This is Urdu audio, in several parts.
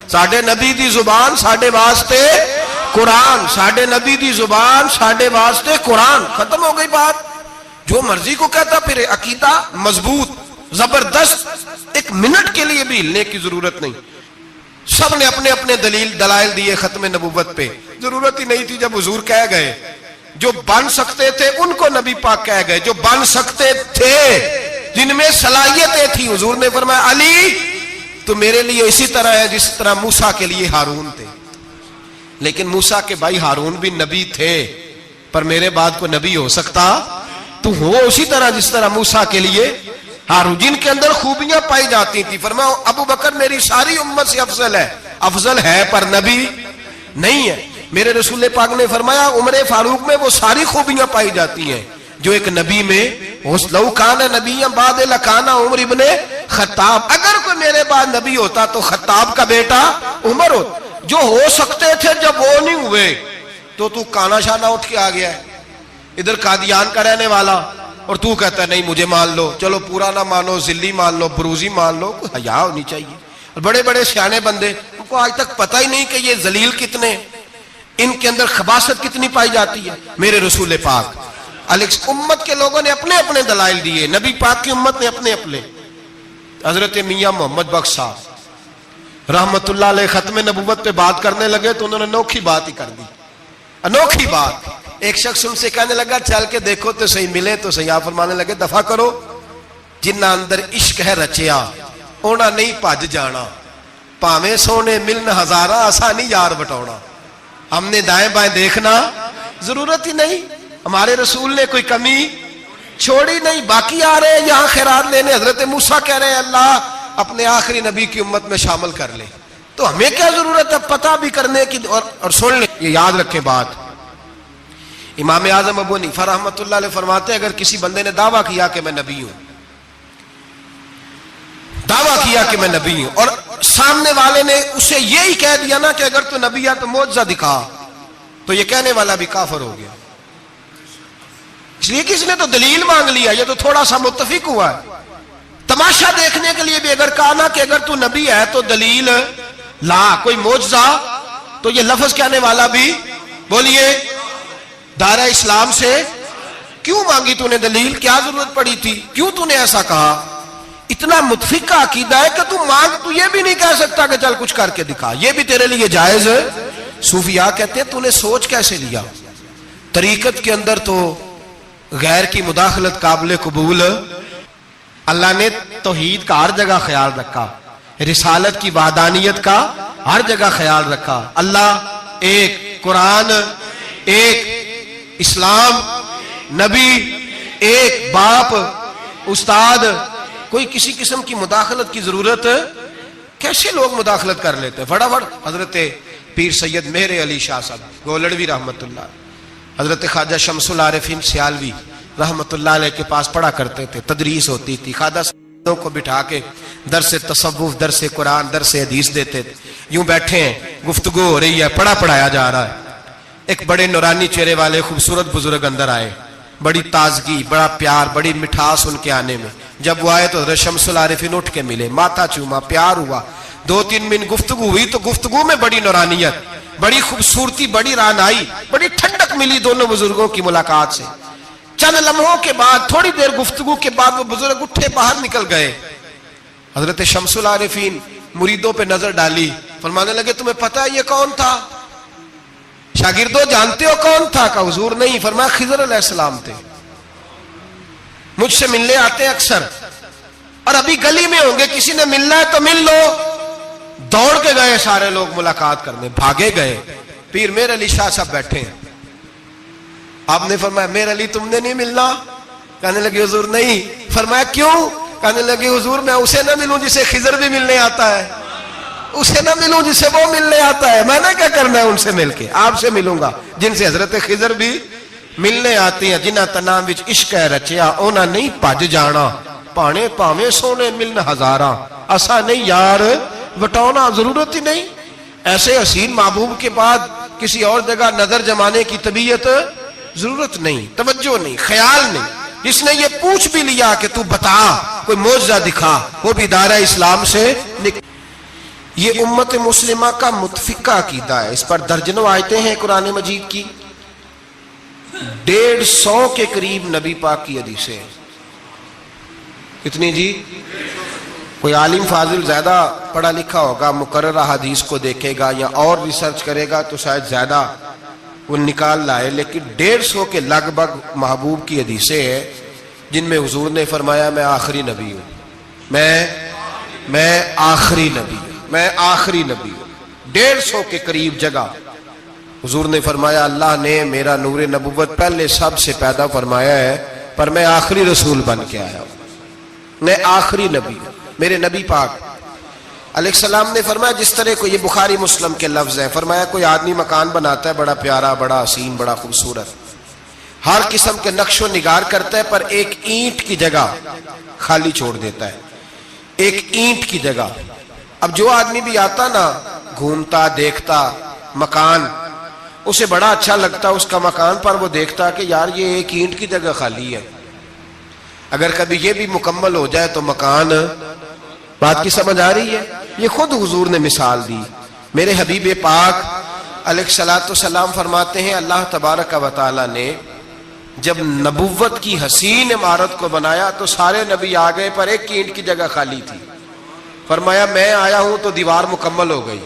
ساڈے نبی دی زبان ساڈے واسطے قرآن، ساڈے نبی دی زبان ساڈے واسطے قرآن. ختم ہو گئی بات. جو مرضی کو کہتا پھر عقیدہ مضبوط زبردست، ایک منٹ کے لیے بھی ہلنے کی ضرورت نہیں. سب نے اپنے اپنے دلائل دیے ختم نبوت پہ. ضرورت ہی نہیں تھی. جب حضور کہہ گئے جو بن سکتے تھے ان کو نبی پاک کہہ گئے، جو بن سکتے تھے جن میں صلاحیتیں تھی. حضور نے فرمایا علی تو میرے لیے اسی طرح ہے جس طرح موسیٰ کے لیے ہارون تھے. لیکن موسیٰ کے بھائی ہارون بھی نبی تھے، پر میرے بعد کو نبی ہو سکتا تو ہو اسی طرح جس طرح موسیٰ کے لیے ہارون، جن کے اندر خوبیاں پائی جاتی تھی. فرمایا ابو بکر میری ساری امت سے افضل ہے پر نبی نہیں ہے. میرے رسول پاک نے فرمایا عمر فاروق میں وہ ساری خوبیاں پائی جاتی ہیں جو ایک نبی میں. لو کان نبی بعد لکان عمر ابن خطاب، اگر کوئی میرے بعد نبی ہوتا تو خطاب کا بیٹا عمر ہوتا. جو ہو سکتے تھے جب وہ نہیں ہوئے تو کانا شانہ اٹھ کے آ گیا ہے ادھر قادیان کا رہنے والا، اور تو کہتا ہے نہیں مجھے مان لو. چلو پورا نہ مانو، ذلی مان لو، بروزی مان لو، کوئی حیا ہونی چاہیے. اور بڑے بڑے سیانے بندے ان کو آج تک پتہ ہی نہیں کہ یہ ذلیل کتنے، ان کے اندر خباثت کتنی پائی جاتی ہے. میرے رسول پاک امت کے لوگوں نے اپنے اپنے دلائل دیے، نبی پاک کی امت نے اپنے اپنے. حضرت میاں محمد بخش صاحب رحمت اللہ علیہ ختم نبوت پہ بات کرنے لگے تو انہوں نے انوکھی بات ہی کر دی. انوکھی بات. ایک شخص ان سے کہنے لگا چل کے دیکھو تو صحیح، ملے تو صحیح. آپ فرمانے لگے دفع کرو، جنہ اندر عشق ہے رچیا اونا نہیں پج جانا، پاویں سونے ملن ہزارہ آسانی یار بٹونا. ہم نے دائیں بائیں دیکھنا ضرورت ہی نہیں. ہمارے رسول نے کوئی کمی چھوڑی نہیں. باقی آ رہے ہیں یہاں خیرات لینے. حضرت موسیٰ کہہ رہے ہیں اللہ اپنے آخری نبی کی امت میں شامل کر لے. تو ہمیں کیا ضرورت ہے پتہ بھی کرنے کی اور سن لیں. یہ یاد رکھیں بات. امام اعظم ابو حنیفہ رحمۃ اللہ علیہ فرماتے ہیں اگر کسی بندے نے دعویٰ کیا کہ میں نبی ہوں، دعویٰ کیا کہ میں نبی ہوں، اور سامنے والے نے اسے یہی کہہ دیا نا کہ اگر تو نبی ہے تو معجزہ دکھا، تو یہ کہنے والا بھی کافر ہو گیا. اس لیے کہ اس نے تو دلیل مانگ لیا، یہ تو تھوڑا سا متفق ہوا ہے. تماشا دیکھنے کے لیے بھی اگر کہا نا کہ اگر تو نبی ہے تو دلیل لا، کوئی معجزہ، تو یہ لفظ کہنے والا بھی بولیے دائرہ اسلام سے کیوں مانگی تو نے دلیل؟ کیا ضرورت پڑی تھی؟ کیوں تو نے ایسا کہا؟ اتنا متفق کا عقیدہ ہے کہ تو مانگ، تو یہ بھی نہیں کہہ سکتا کہ چل کچھ کر کے دکھا، یہ بھی تیرے لیے جائز ہے. صوفیاء کہتے ہیں تو نے سوچ کیسے لیا؟ طریقت کے اندر تو غیر کی مداخلت قابل قبول. اللہ نے توحید کا ہر جگہ خیال رکھا، رسالت کی وحدانیت کا ہر جگہ خیال رکھا. اللہ ایک، قرآن ایک، اسلام، نبی ایک، باپ، استاد. کوئی کسی قسم کی مداخلت کی ضرورت، کیسے لوگ مداخلت کر لیتے ہیں فٹافٹ. حضرت پیر سید مہر علی شاہ صاحب گولڑوی رحمت اللہ، حضرت خواجہ شمس العارفین سیالوی رحمت اللہ علیہ کے پاس پڑھا کرتے تھے، تدریس ہوتی تھی. خواجہ صاحب کو بٹھا کے درس تصوف، درس قرآن، درس حدیث دیتے تھے. یوں بیٹھے ہیں، گفتگو ہو رہی ہے، پڑھایا جا رہا ہے. ایک بڑے نورانی چہرے والے خوبصورت بزرگ اندر آئے، بڑی تازگی، بڑا پیار، بڑی مٹھاس ان کے آنے میں. جب وہ آئے تو حضرت شمس العارفین اٹھ کے ملے، ماتھا چوما، پیار ہوا. 2-3 منٹ گفتگو ہوئی تو گفتگو میں بڑی نورانیت، بڑی خوبصورتی، بڑی رانائی، بڑی ٹھنڈک ملی دونوں بزرگوں کی ملاقات سے. چند لمحوں کے بعد، تھوڑی دیر گفتگو کے بعد وہ بزرگ اٹھے باہر نکل گئے. حضرت شمس العارفین مریدوں پہ نظر ڈالی، فرمانے لگے تمہیں پتہ ہے یہ کون تھا؟ شاگردوں جانتے ہو کون تھا؟ کہا حضور نہیں. فرمایا خضر علیہ السلام تھے، مجھ سے ملنے آتے ہیں اکثر، اور ابھی گلی میں ہوں گے، کسی نے ملنا ہے تو مل لو. دوڑ کے گئے سارے لوگ ملاقات کرنے، بھاگے گئے. پیر میر علی شاہ صاحب بیٹھے ہیں. آپ نے فرمایا میر علی تم نے نہیں ملنا؟ کہنے لگے حضور نہیں. فرمایا کیوں؟ کہنے لگے حضور میں اسے نہ ملوں جسے خضر بھی ملنے آتا ہے، اسے نہ ملوں جس سے وہ ملنے آتا ہے. میں نے کیا کرنا ہے ان سے مل کے؟ آپ سے ملوں گا جن سے حضرت خضر بھی ملنے آتی ہیں. جنہ تنام وچ عشق ہے رچیا اونا نہیں پج جانا، پانے پاویں سونے ملن ہزاراں اسا نہیں یار وٹونا. ضرورت ہی نہیں. ایسے حسین محبوب کے بعد کسی اور جگہ نظر جمانے کی طبیعت ضرورت نہیں، توجہ نہیں، خیال نہیں. جس نے یہ پوچھ بھی لیا کہ تو بتا، کوئی معجزہ دکھا، وہ بھی دائرہ اسلام سے نکل. یہ امت مسلمہ کا متفقہ عقیدہ ہے. اس پر درجنوں آیتیں ہیں قرآن مجید کی. 150 کے قریب نبی پاک کی حدیثیں. کتنی جی؟ کوئی عالم فاضل زیادہ پڑھا لکھا ہوگا، مقررہ حدیث کو دیکھے گا یا اور ریسرچ کرے گا تو شاید زیادہ وہ نکال لائے، لیکن 150 کے لگ بھگ محبوب کی حدیثیں ہیں جن میں حضور نے فرمایا میں آخری نبی ہوں، میں آخری نبی ہوں، میں آخری نبی ہوں. 150 کے قریب جگہ حضور نے فرمایا اللہ نے میرا نور نبوت پہلے سب سے پیدا فرمایا ہے، پر میں آخری رسول بن کے آیا ہوں، میں آخری نبی ہوں. میرے نبی پاک علیہ السلام نے فرمایا، جس طرح کو یہ بخاری مسلم کے لفظ ہیں، فرمایا کوئی آدمی مکان بناتا ہے بڑا پیارا، بڑا حسین، بڑا خوبصورت، ہر قسم کے نقش و نگار کرتا ہے، پر ایک اینٹ کی جگہ خالی چھوڑ دیتا ہے، ایک اینٹ کی جگہ. اب جو آدمی بھی آتا نا، گھومتا دیکھتا مکان، اسے بڑا اچھا لگتا اس کا مکان، پر وہ دیکھتا کہ یار یہ ایک اینٹ کی جگہ خالی ہے، اگر کبھی یہ بھی مکمل ہو جائے تو مکان. بات کی سمجھ آ رہی ہے؟ یہ خود حضور نے مثال دی. میرے حبیب پاک علیہ السلام فرماتے ہیں اللہ تبارک و تعالی نے جب نبوت کی حسین عمارت کو بنایا تو سارے نبی آ گئے، پر ایک اینٹ کی جگہ خالی تھی. فرمایا میں آیا ہوں تو دیوار مکمل ہو گئی،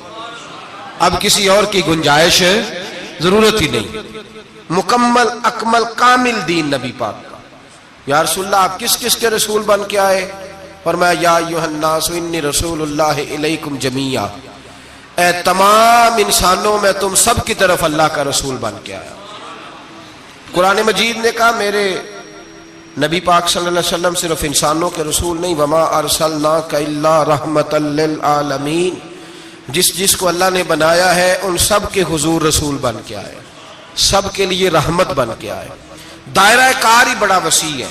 اب کسی اور کی گنجائش ضرورت ہی نہیں. مکمل اکمل کامل دین نبی پاک کا. یا رسول اللہ آپ کس کس کے رسول بن کے آئے؟ فرمایا یا ایھا الناس انی رسول اللہ الیکم جمیعا، اے تمام انسانوں میں تم سب کی طرف اللہ کا رسول بن کے آیا. قرآن مجید نے کہا میرے نبی پاک صلی اللہ علیہ وسلم صرف انسانوں کے رسول نہیں، وما ارسلناک الا رحمۃ للعالمین، جس کو اللہ نے بنایا ہے ان سب کے حضور رسول بن کے آئے، سب کے لیے رحمت بن کے آئے. دائرہ کار ہی بڑا وسیع ہے.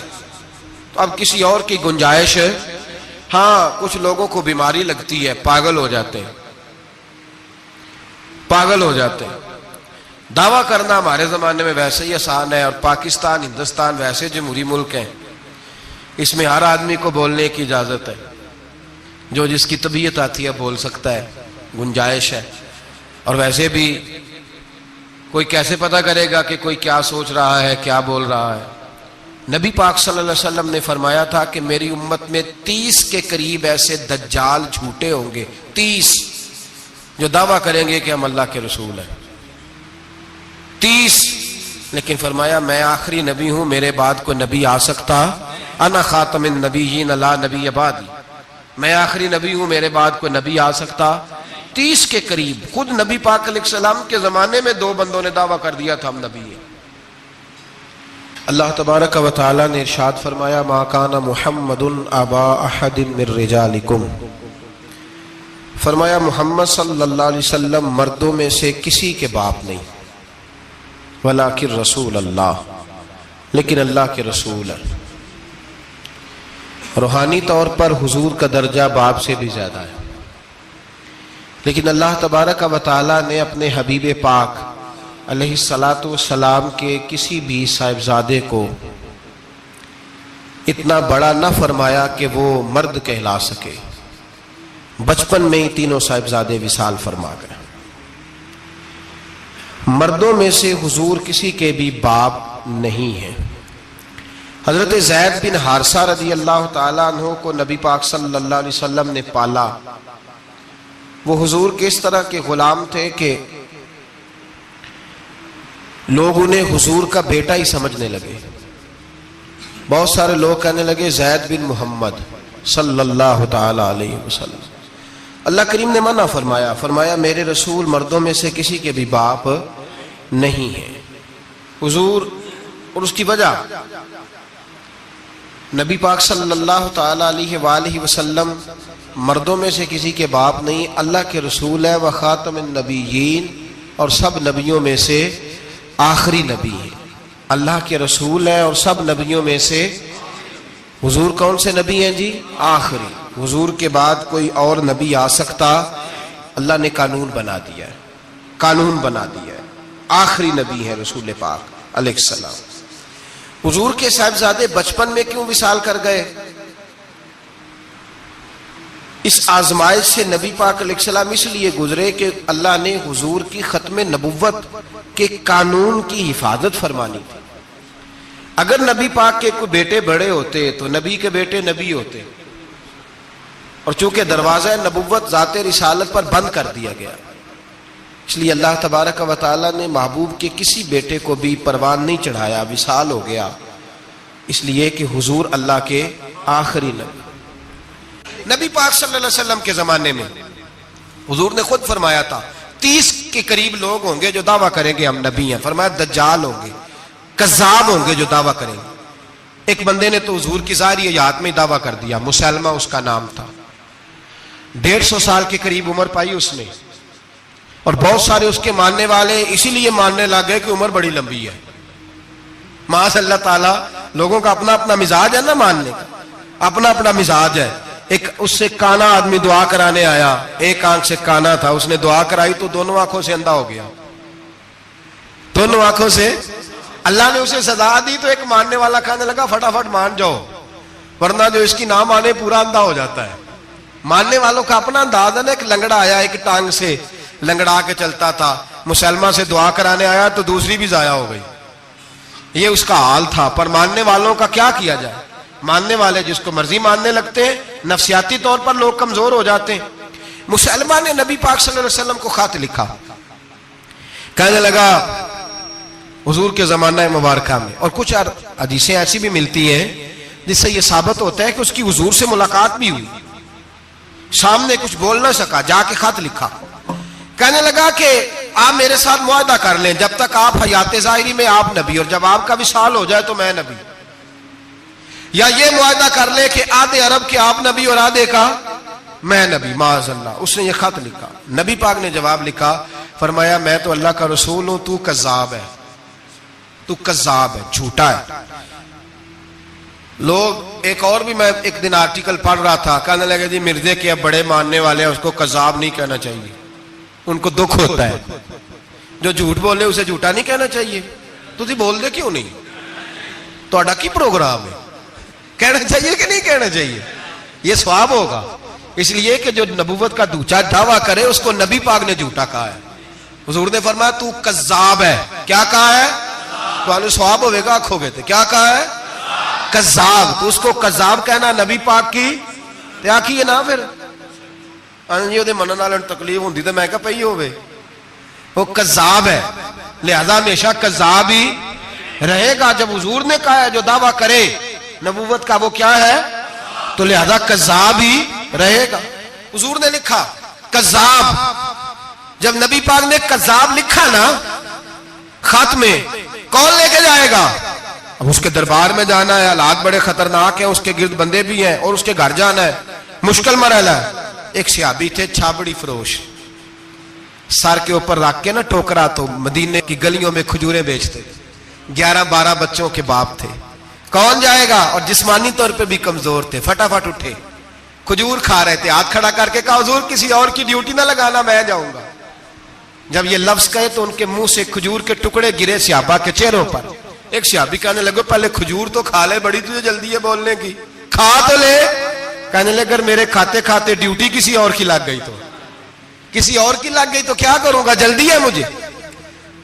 تو اب کسی اور کی گنجائش ہے؟ ہاں کچھ لوگوں کو بیماری لگتی ہے، پاگل ہو جاتے ہیں، پاگل ہو جاتے ہیں. دعویٰ کرنا ہمارے زمانے میں ویسے ہی آسان ہے، اور پاکستان ہندوستان ویسے جمہوری ملک ہیں، اس میں ہر آدمی کو بولنے کی اجازت ہے، جو جس کی طبیعت آتی ہے بول سکتا ہے، گنجائش ہے. اور ویسے بھی کوئی کیسے پتہ کرے گا کہ کوئی کیا سوچ رہا ہے، کیا بول رہا ہے. نبی پاک صلی اللہ علیہ وسلم نے فرمایا تھا کہ میری امت میں 30 کے قریب ایسے دجال جھوٹے ہوں گے، 30 جو دعویٰ کریں گے کہ ہم اللہ کے رسول ہیں، 30. لیکن فرمایا میں آخری نبی ہوں، میرے بعد کوئی نبی آ سکتا، انا خاتم النبیین لا نبی بعدی، میں آخری نبی ہوں، میرے بعد کوئی نبی آ سکتا. 30 کے قریب. خود نبی پاک علیہ السلام کے زمانے میں 2 بندوں نے دعویٰ کر دیا تھا ہم نبی ہیں. اللہ تبارک و تعالی نے ارشاد فرمایا ما کان محمد ابا احد من رجالکم، فرمایا محمد صلی اللہ علیہ وسلم مردوں میں سے کسی کے باپ نہیں، ولکن رسول اللہ، لیکن اللہ کے رسول ہے. روحانی طور پر حضور کا درجہ باپ سے بھی زیادہ ہے، لیکن اللہ تبارک و تعالی نے اپنے حبیب پاک علیہ السلام کے کسی بھی صاحبزادے کو اتنا بڑا نہ فرمایا کہ وہ مرد کہلا سکے. بچپن میں ہی تینوں صاحبزادے وصال فرما گئے. مردوں میں سے حضور کسی کے بھی باپ نہیں ہیں. حضرت زید بن حارثہ رضی اللہ تعالیٰ عنہ کو نبی پاک صلی اللہ علیہ وسلم نے پالا. وہ حضور کے اس طرح کے غلام تھے کہ لوگ انہیں حضور کا بیٹا ہی سمجھنے لگے. بہت سارے لوگ کہنے لگے زید بن محمد صلی اللہ تعالی علیہ وسلم. اللہ کریم نے منع فرمایا، فرمایا میرے رسول مردوں میں سے کسی کے بھی باپ نہیں ہیں. حضور اور اس کی وجہ نبی پاک صلی اللہ تعالی علیہ وآلہ وسلم مردوں میں سے کسی کے باپ نہیں، اللہ کے رسول ہے، وخاتم النبیین، اور سب نبیوں میں سے آخری نبی ہے. اللہ کے رسول ہیں اور سب نبیوں میں سے حضور کون سے نبی ہیں جی؟ آخری. حضور کے بعد کوئی اور نبی آ سکتا؟ اللہ نے قانون بنا دیا ہے، قانون بنا دیا ہے. آخری نبی ہے رسول پاک علیہ السلام. حضور کے صاحبزادے بچپن میں کیوں وصال کر گئے؟ اس آزمائش سے نبی پاک علیہ السلام اس لیے گزرے کہ اللہ نے حضور کی ختم نبوت کے قانون کی حفاظت فرمانی تھی. اگر نبی پاک کے کوئی بیٹے بڑے ہوتے تو نبی کے بیٹے نبی ہوتے، اور چونکہ دروازہ نبوت ذات رسالت پر بند کر دیا گیا، اس لیے اللہ تبارک و تعالی نے محبوب کے کسی بیٹے کو بھی پروان نہیں چڑھایا، وصال ہو گیا، اس لیے کہ حضور اللہ کے آخری نبی پاک صلی اللہ علیہ وسلم کے زمانے میں حضور نے خود فرمایا تھا 30 کے قریب لوگ ہوں گے جو دعویٰ کریں گے ہم نبی ہیں. فرمایا دجال ہوں گے، کذاب ہوں گے جو دعویٰ کریں گے. ایک بندے نے تو حضور کی ظاہری حیات میں دعویٰ کر دیا، مسلمہ اس کا نام تھا، 150 سال کے قریب عمر پائی اس نے، اور بہت سارے اس کے ماننے والے اسی لیے ماننے لگے کہ عمر بڑی لمبی ہے. معاذ اللہ تعالیٰ، لوگوں کا اپنا اپنا مزاج ہے نا، ماننے کا اپنا اپنا مزاج ہے. ایک اس سے کانا آدمی دعا کرانے آیا، ایک آنکھ سے کانا تھا، اس نے دعا کرائی تو دونوں آنکھوں سے اندھا ہو گیا، دونوں آنکھوں سے. اللہ نے اسے سزا دی تو ایک ماننے والا کہنے لگا فٹافٹ مان جاؤ، ورنہ جو اس کی نہ مانے پورا اندھا ہو جاتا ہے. ماننے والوں کا اپنا انداز ہے نا. ایک لنگڑا آیا، ایک ٹانگ سے لنگڑا کے چلتا تھا، مسلمہ سے دعا کرانے آیا تو دوسری بھی ضائع ہو گئی. یہ اس کا حال تھا. پر ماننے والوں کا کیا کیا جائے؟ ماننے والے جس کو مرضی ماننے لگتے ہیں، نفسیاتی طور پر لوگ کمزور ہو جاتے ہیں. مسلمہ نے نبی پاک صلی اللہ علیہ وسلم کو خط لکھا، کہنے لگا حضور کے زمانہ مبارکہ میں، اور کچھ حدیثیں ایسی بھی ملتی ہیں جس سے یہ ثابت ہوتا ہے کہ اس کی حضور سے ملاقات بھی ہوئی، سامنے کچھ بول نہ سکا، جا کے خط لکھا. کہنے لگا کہ آپ میرے ساتھ معاہدہ کر لیں، جب تک آپ حیات ظاہری میں آپ نبی، اور جب آپ کا وصال ہو جائے تو میں نبی. یا یہ معاہدہ کر لے کہ آدھے عرب کے آپ نبی اور آدھے کا میں نبی. معاذ اللہ. اس نے یہ خط لکھا. نبی پاک نے جواب لکھا، فرمایا میں تو اللہ کا رسول ہوں، تو کذاب ہے، تو کذاب ہے، جھوٹا ہے. لوگ ایک اور بھی، میں ایک دن آرٹیکل پڑھ رہا تھا، کہنے لگے جی مرزے کے اب بڑے ماننے والے ہیں، اس کو کذاب نہیں کہنا چاہیے، ان کو دکھ ہوتا ہے. جو جھوٹ بولے اسے جھوٹا نہیں کہنا چاہیے. تو تھی بول دے کیوں نہیں؟ تو کی پروگرام ہے، کہنا چاہیے کہ نہیں کہنا چاہیے؟ یہ ثواب ہوگا. اس لیے کہ جو نبوت کا دوچا دعویٰ کرے اس کو نبی پاک نے جھوٹا کہا ہے. حضور نے فرمایا تو کذاب ہے. کیا کہا ہے؟ تو ثواب ہوئے گا آنکھوں گے تھے. کیا کہا ہے؟ کذاب. تو اس کو کذاب کہنا نبی پاک کی کیا کی ہے نا. پھر دے منن والے تکلیف ہوندی تے میں کہا پئی ہوے، وہ کذاب ہے، لہذا ہمیشہ کذاب ہی رہے گا. جب حضور نے کہا ہے جو دعویٰ کرے نبوت کا وہ کیا ہے، تو لہذا کذاب ہی رہے گا. حضور نے لکھا کذاب. جب نبی پاک نے کذاب لکھا نا خط میں، کون لے کے جائے گا؟ اب اس کے دربار میں جانا ہے، حالات بڑے خطرناک ہیں، اس کے گرد بندے بھی ہیں، اور اس کے گھر جانا ہے، مشکل مرحلہ ہے. ایک صحابی تھے چھابڑی فروش، سر کے اوپر رکھ کے نا ٹوکرا، تو مدینے کی گلیوں میں کھجوریں بیچتے، 11-12 بچوں کے باپ تھے. کون جائے گا؟ اور جسمانی طور پہ بھی کمزور تھے. فٹافٹ اٹھے، کھجور کھا رہے تھے، ہاتھ کھڑا کر کے کہا حضور کسی اور کی ڈیوٹی نہ لگانا، میں جاؤں گا. جب یہ لفظ کہے تو ان کے منہ سے کھجور کے ٹکڑے گرے صحابہ کے چہروں پر. ایک صحابی کہنے لگے پہلے کھجور تو کھا لے، بڑی تجھے جلدی ہے بولنے کی، کھا تو لے. کہنے لگے اگر میرے کھاتے کھاتے ڈیوٹی کسی اور کی لگ گئی تو، کسی اور کی لگ گئی تو کیا کروں گا، جلدی ہے مجھے.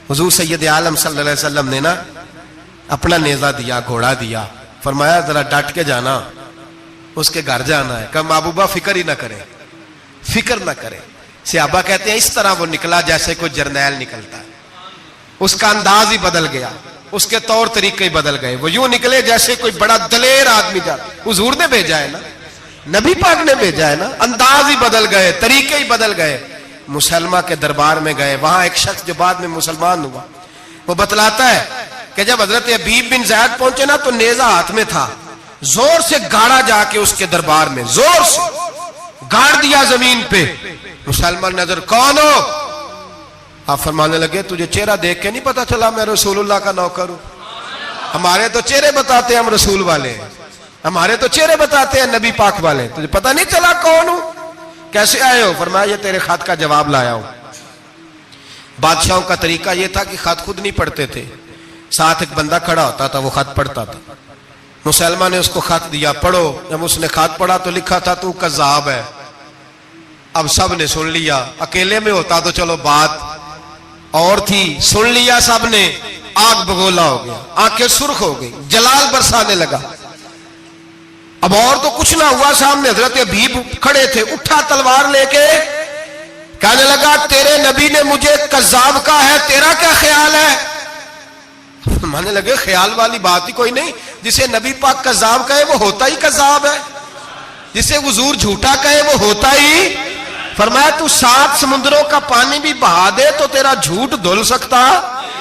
حضور سید عالم صلی اللہ علیہ وسلم نے نا اپنا نیزہ دیا، گھوڑا دیا، فرمایا ذرا ڈٹ کے جانا، اس کے گھر جانا ہے. کہا محبوبہ فکر ہی نہ کرے، فکر نہ کرے. صحابہ کہتے ہیں اس طرح وہ نکلا جیسے کوئی جرنیل نکلتا ہے. اس کا انداز ہی بدل گیا، اس کے طور طریقے ہی بدل گئے. وہ یوں نکلے جیسے کوئی بڑا دلیر آدمی جاتا. حضور نے بھیجا ہے نا، نبی پاک نے بھیجا ہے نا. انداز ہی بدل گئے، طریقے ہی بدل گئے. مسلمہ کے دربار میں گئے، وہاں ایک شخص جو بعد میں مسلمان ہوا وہ بتلاتا ہے کہ جب حضرت حبیب بن زید پہنچے نا تو نیزہ ہاتھ میں تھا، زور سے گاڑا جا کے اس کے دربار میں، زور سے گاڑ دیا زمین پہ. مسلمان نظر، کون ہو؟ آپ فرمانے لگے تجھے چہرہ دیکھ کے نہیں پتا چلا میں رسول اللہ کا نوکر ہوں؟ ہمارے تو چہرے بتاتے ہیں ہم رسول والے ہیں، ہمارے تو چہرے بتاتے ہیں نبی پاک والے. تجھے پتا نہیں چلا کون ہوں؟ کیسے آئے ہو؟ فرمایا یہ تیرے خط کا جواب لایا ہوں. بادشاہوں کا طریقہ یہ تھا کہ خط خود نہیں پڑھتے تھے، ساتھ ایک بندہ کھڑا ہوتا تھا وہ خط پڑھتا تھا. مسلمان نے اس کو خط دیا، پڑھو. جب اس نے خط پڑھا تو لکھا تھا تو کذاب ہے، اب سب نے سن لیا، اکیلے میں ہوتا تو چلو بات اور تھی، سن لیا سب نے، آگ بگولا ہو گیا، آنکھیں سرخ ہو گئی، جلال برسانے لگا۔ اب اور تو کچھ نہ ہوا، سامنے حضرت حبیب کھڑے تھے، اٹھا تلوار لے کے کہنے لگا تیرے نبی نے مجھے کذاب کہا ہے، تیرا کیا خیال ہے؟ مانے لگے خیال والی بات ہی کوئی نہیں، جسے نبی پاک کذاب کہے وہ ہوتا ہی کذاب ہے، جسے حضور جھوٹا کہے وہ ہوتا ہی۔ فرمایا تو 7 سمندروں کا پانی بھی بہا دے تو تیرا جھوٹ دھل سکتا،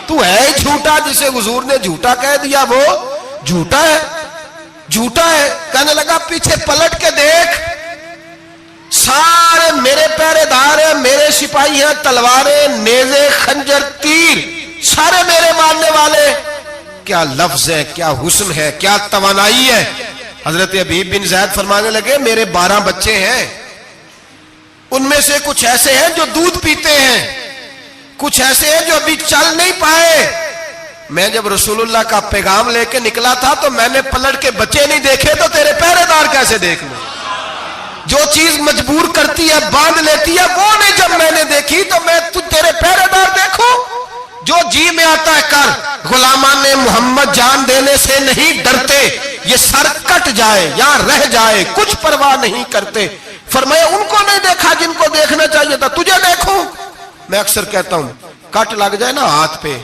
تو ہے ہی جھوٹا، جسے حضور نے جھوٹا کہہ دیا وہ جھوٹا ہے، جھوٹا ہے۔ کہنے لگا پیچھے پلٹ کے دیکھ، سارے میرے پہرے دار ہیں، میرے سپاہی ہیں، تلواریں، نیزے، خنجر، تیر، سارے میرے ماننے والے۔ کیا لفظ ہے، کیا حسن ہے، کیا توانائی ہے۔ حضرت حبیب بن زید فرمانے لگے میرے 12 بچے ہیں، ان میں سے کچھ ایسے ہیں جو دودھ پیتے ہیں، کچھ ایسے ہیں جو ابھی چل نہیں پائے۔ میں جب رسول اللہ کا پیغام لے کے نکلا تھا تو میں نے پلٹ کے بچے نہیں دیکھے تو تیرے پہرے دار کیسے دیکھ لوں؟ جو چیز مجبور کرتی ہے، باندھ لیتی ہے، وہ نہیں جب میں نے دیکھی تو میں تیرے پہرے دار دیکھوں؟ جو جی میں آتا ہے کر، غلامان محمد جان دینے سے نہیں ڈرتے، یہ سر کٹ جائے یا رہ جائے کچھ پرواہ نہیں کرتے۔ فرمایا ان کو نہیں دیکھا جن کو دیکھنا چاہیے تھا، تجھے دیکھوں؟ میں اکثر کہتا ہوں کٹ لگ جائے نا ہاتھ پہ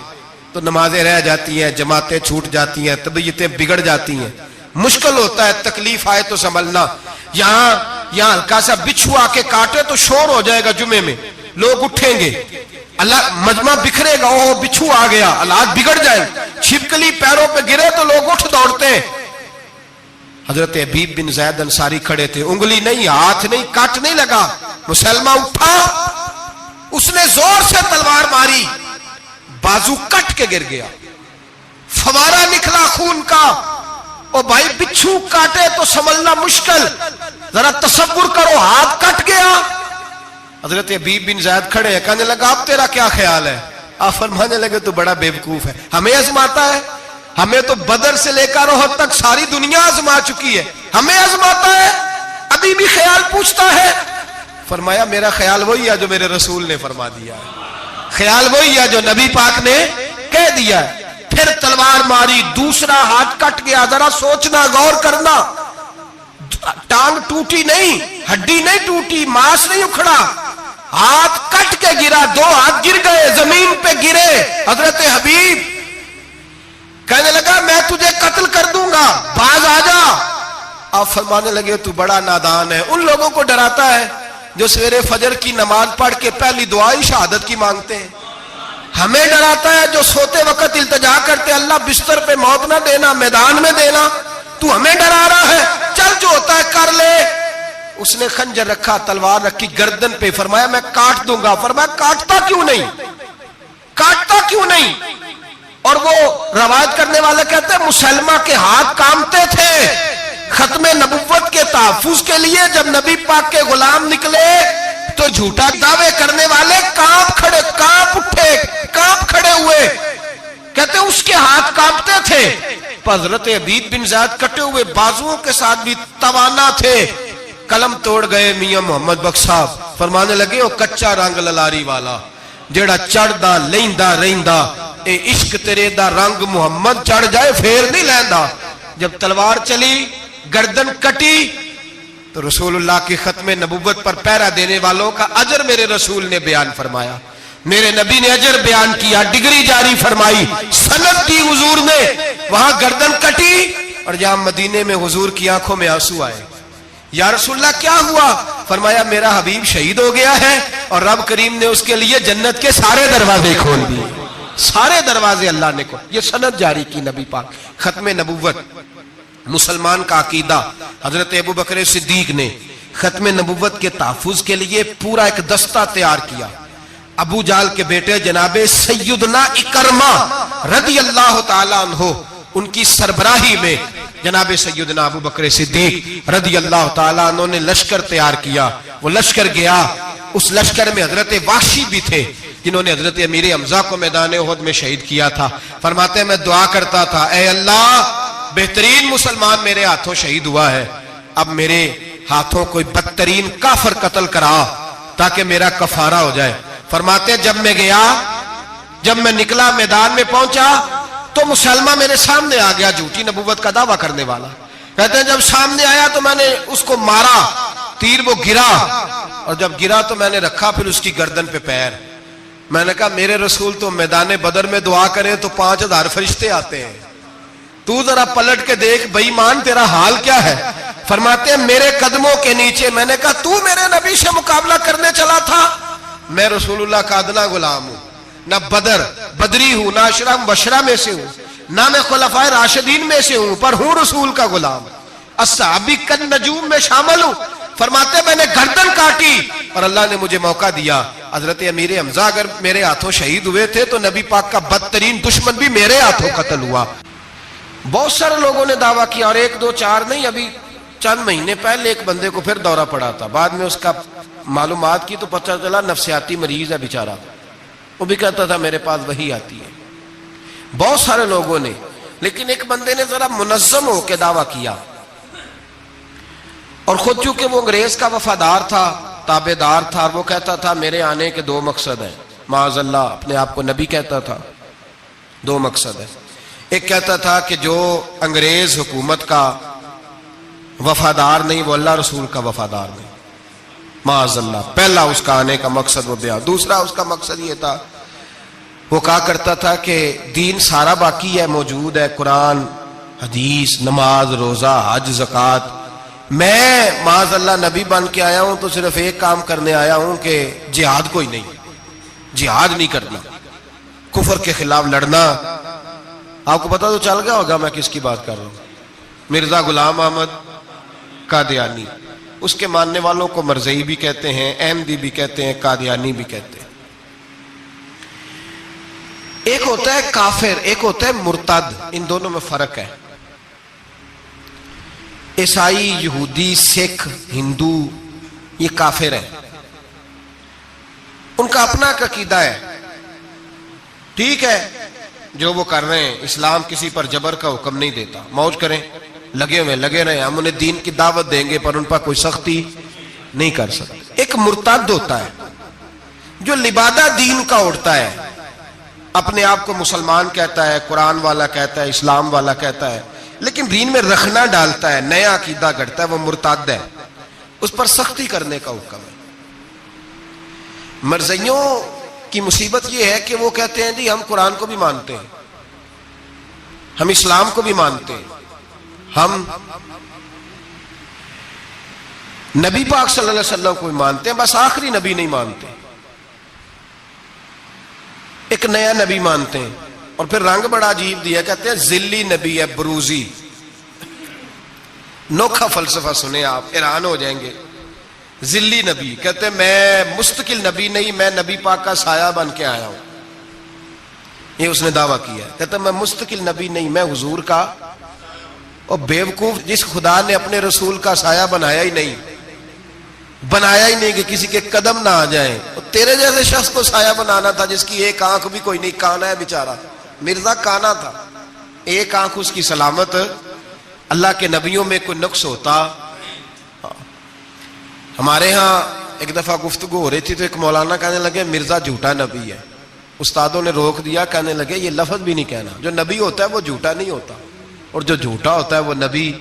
تو نمازیں رہ جاتی ہیں، جماعتیں چھوٹ جاتی ہیں، طبیعتیں بگڑ جاتی ہیں، مشکل ہوتا ہے، تکلیف آئے تو سنبھلنا۔ یہاں ہلکا سا بچھو آ کے کاٹے تو شور ہو جائے گا، جمعے میں لوگ اٹھیں گے، اللہ مجمع بکھرے گا، وہ بچھو آ گیا، حالات بگڑ جائیں، چھپکلی پیروں پہ گرے تو لوگ اٹھ دوڑتے ہیں۔ حضرت حبیب بن زید انصاری کھڑے تھے، انگلی نہیں، ہاتھ نہیں، کٹ نہیں لگا، مسلمہ اٹھا، اس نے زور سے تلوار ماری، بازو کٹ کے گر گیا، فوارہ نکلا خون کا۔ او بھائی بچھو کاٹے تو سنبھلنا مشکل، ذرا تصور کرو ہاتھ کٹ گیا۔ حضرت حبیب بن زید کھڑے ہیں، کہنے لگا اب تیرا کیا خیال ہے؟ آپ فرمانے لگے تو بڑا بیوقوف ہے، ہمیں آزماتا ہے، ہمیں تو بدر سے لے کر احد تک ساری دنیا آزما چکی ہے، ہمیں آزماتا ہے، ابھی بھی خیال پوچھتا ہے۔ فرمایا میرا خیال وہی ہے جو میرے رسول نے فرما دیا ہے، خیال وہی ہے جو نبی پاک نے کہہ دیا ہے۔ پھر تلوار ماری، دوسرا ہاتھ کٹ گیا، ذرا سوچنا، غور کرنا، ٹانگ ٹوٹی نہیں، ہڈی نہیں ٹوٹی، ماس نہیں اکھڑا، ہاتھ کٹ کے گرا، 2 ہاتھ گر گئے، زمین پہ گرے۔ حضرت حبیب کہنے لگا میں تجھے قتل کر دوں گا، باز آ جا۔ آپ فرمانے لگے تو بڑا نادان ہے، ان لوگوں کو ڈراتا ہے جو سویرے فجر کی نماز پڑھ کے پہلی دعا ہی شہادت کی مانگتے ہیں، ہمیں ڈراتا ہے جو سوتے وقت التجا کرتے اللہ بستر پہ موت نہ دینا، میدان میں دینا، تو ہمیں ڈرا رہا ہے، چل جو ہوتا ہے کر لے۔ اس نے خنجر رکھا، تلوار رکھی گردن پہ، فرمایا میں کاٹ دوں گا۔ فرمایا کاٹتا کیوں نہیں، کاٹتا کیوں نہیں؟ اور وہ روایت کرنے والے کہتے ہیں مسلمہ کے ہاتھ کامتے تھے ختم نبوت کے تحفظ کے لیے، جب نبی پاک کے غلام نکلے تو جھوٹا دعوے کرنے والے کانپ اٹھے، کانپ کھڑے ہوئے، کہتے ہیں اس کے ہاتھ کانپتے تھے۔ حضرت حبیب بن زید کٹے ہوئے بازوؤں کے ساتھ بھی توانا تھے، قلم توڑ گئے میاں محمد بخش صاحب، فرمانے لگے وہ کچا رنگ للاری والا جیڑا چڑھدا لیندا رہندا، اے عشق تیرے دا رنگ محمد چڑھ جائے پھر نہیں لیندا۔ جب تلوار چلی، گردن کٹی، تو رسول اللہ کی ختم نبوت پر پہرا دینے والوں کا اجر میرے رسول نے بیان فرمایا، میرے نبی نے اجر بیان کیا، ڈگری جاری فرمائی، سند دی حضور نے، وہاں گردن کٹی، اور جہاں مدینے میں حضور کی آنکھوں میں آنسو آئے۔ یا رسول اللہ کیا ہوا؟ فرمایا میرا حبیب شہید ہو گیا ہے اور رب کریم نے اس کے لیے جنت کے سارے دروازے کھول دیے، سارے دروازے اللہ نے کھول۔ یہ سند جاری کی نبی پاک، ختم نبوت مسلمان کا عقیدہ۔ حضرت ابو بکر صدیق نے ختم نبوت کے تحفظ کے لیے پورا ایک دستہ تیار کیا۔ ابو جال کے بیٹے جناب سیدنا اکرمہ رضی اللہ تعالی عنہ، ان کی سربراہی میں جناب سیدنا ابو بکر صدیق رضی اللہ تعالیٰ عنہ نے لشکر تیار کیا۔ وہ لشکر گیا، اس لشکر میں حضرت وحشی بھی تھے جنہوں نے حضرت امیر حمزہ کو میدان احد میں شہید کیا تھا۔ فرماتے ہیں میں دعا کرتا تھا اے اللہ بہترین مسلمان میرے ہاتھوں شہید ہوا ہے، اب میرے ہاتھوں کوئی بدترین کافر قتل کرا تاکہ میرا کفارہ ہو جائے. فرماتے جب میں گیا، جب میں نکلا میدان میں پہنچا تو مسلمہ میرے سامنے آ گیا، جھوٹی نبوت کا دعویٰ کرنے والا. کہتے ہیں جب سامنے آیا تو میں نے اس کو مارا، تیر وہ گرا، اور جب گرا تو میں نے رکھا پھر اس کی گردن پہ پیر. میں نے کہا میرے رسول تو میدان بدر میں دعا کرے تو 5000 فرشتے آتے ہیں، تو ذرا پلٹ کے دیکھ بے ایمان تیرا حال کیا ہے. فرماتے ہیں میرے قدموں کے نیچے. میں نے کہا تو میرے نبی سے مقابلہ کرنے چلا تھا؟ میں رسول اللہ کا ادنا غلام ہوں، نہ بدری ہوں، نہ اشرا مبشرہ میں سے ہوں، نہ میں خلفائے راشدین میں سے ہوں، پر ہوں رسول کا غلام، الصحابی کالنجوم میں شامل ہوں. فرماتے میں نے گردن کاٹی اور اللہ نے مجھے موقع دیا. حضرت امیر حمزہ اگر میرے ہاتھوں شہید ہوئے تھے تو نبی پاک کا بدترین دشمن بھی میرے ہاتھوں قتل ہوا. بہت سارے لوگوں نے دعویٰ کیا، اور 1 2 4 نہیں، ابھی چند مہینے پہلے ایک بندے کو پھر دورہ پڑا تھا. بعد میں اس کا معلومات کی تو پتہ چلا نفسیاتی مریض ہے بیچارہ. وہ بھی کہتا تھا میرے پاس وحی آتی ہے. بہت سارے لوگوں نے، لیکن ایک بندے نے ذرا منظم ہو کے دعویٰ کیا، اور خود چونکہ وہ انگریز کا وفادار تھا، تابع دار تھا، اور وہ کہتا تھا میرے آنے کے 2 مقصد ہیں. معاذ اللہ اپنے آپ کو نبی کہتا تھا. 2 مقصد ہیں. ایک کہتا تھا کہ جو انگریز حکومت کا وفادار نہیں وہ اللہ رسول کا وفادار نہیں. معاذ اللہ پہلا اس کا آنے کا مقصد وہ بیان. دوسرا اس کا مقصد یہ تھا، وہ کہا کرتا تھا کہ دین سارا باقی ہے، موجود ہے، قرآن، حدیث، نماز، روزہ، حج، زکوٰۃ. میں معاذ اللہ نبی بن کے آیا ہوں تو صرف ایک کام کرنے آیا ہوں کہ جہاد کوئی نہیں، جہاد نہیں کرنا، کفر کے خلاف لڑنا. آپ کو پتہ تو چل گیا ہوگا میں کس کی بات کر رہا ہوں. مرزا غلام احمد قادیانی. اس کے ماننے والوں کو مرزئی بھی کہتے ہیں، احمدی بھی کہتے ہیں، قادیانی بھی کہتے ہیں. ایک ہوتا ہے کافر، ایک ہوتا ہے مرتد. ان دونوں میں فرق ہے. عیسائی، یہودی، سکھ، ہندو یہ کافر ہیں، ان کا اپنا عقیدہ ہے. ٹھیک ہے جو وہ کر رہے ہیں، اسلام کسی پر جبر کا حکم نہیں دیتا، موج کریں، لگے رہے. ہم انہیں دین کی دعوت دیں گے پر ان پر کوئی سختی نہیں کر سکتے. ایک مرتد ہوتا ہے جو لبادہ دین کا اڑتا ہے، اپنے آپ کو مسلمان کہتا ہے، قرآن والا کہتا ہے، اسلام والا کہتا ہے، لیکن دین میں رخنا ڈالتا ہے، نیا عقیدہ گھڑتا ہے، وہ مرتد ہے. اس پر سختی کرنے کا حکم ہے. مرزائیوں کی مصیبت یہ ہے کہ وہ کہتے ہیں جی ہم قرآن کو بھی مانتے ہیں، ہم اسلام کو بھی مانتے ہیں، ہم نبی پاک صلی اللہ علیہ وسلم کو بھی مانتے ہیں، بس آخری نبی نہیں مانتے، ایک نیا نبی مانتے ہیں. اور پھر رنگ بڑا عجیب دیا، کہتے ہیں ذلی نبی ہے، بروزی. نوکھا فلسفہ سنے آپ حیران ہو جائیں گے. ذلی نبی کہتے ہیں میں مستقل نبی نہیں، میں نبی پاک کا سایہ بن کے آیا ہوں. یہ اس نے دعویٰ کیا ہے. کہتے ہیں میں مستقل نبی نہیں، میں حضور کا. اور بیوقوف، جس خدا نے اپنے رسول کا سایہ بنایا ہی نہیں کہ کسی کے قدم نہ آ جائیں. تیرے جیسے شخص کو سایہ بنانا تھا جس کی ایک آنکھ بھی کوئی نہیں، کانا ہے بیچارہ. مرزا کانا تھا، ایک آنکھ اس کی سلامت. اللہ کے نبیوں میں کوئی نقص ہوتا. ہمارے ہاں ایک دفعہ گفتگو ہو رہی تھی تو ایک مولانا کہنے لگے مرزا جھوٹا نبی ہے. استادوں نے روک دیا، کہنے لگے یہ لفظ بھی نہیں کہنا، جو نبی ہوتا ہے وہ جھوٹا نہیں ہوتا، اور جو جھوٹا ہوتا ہے وہ نبی.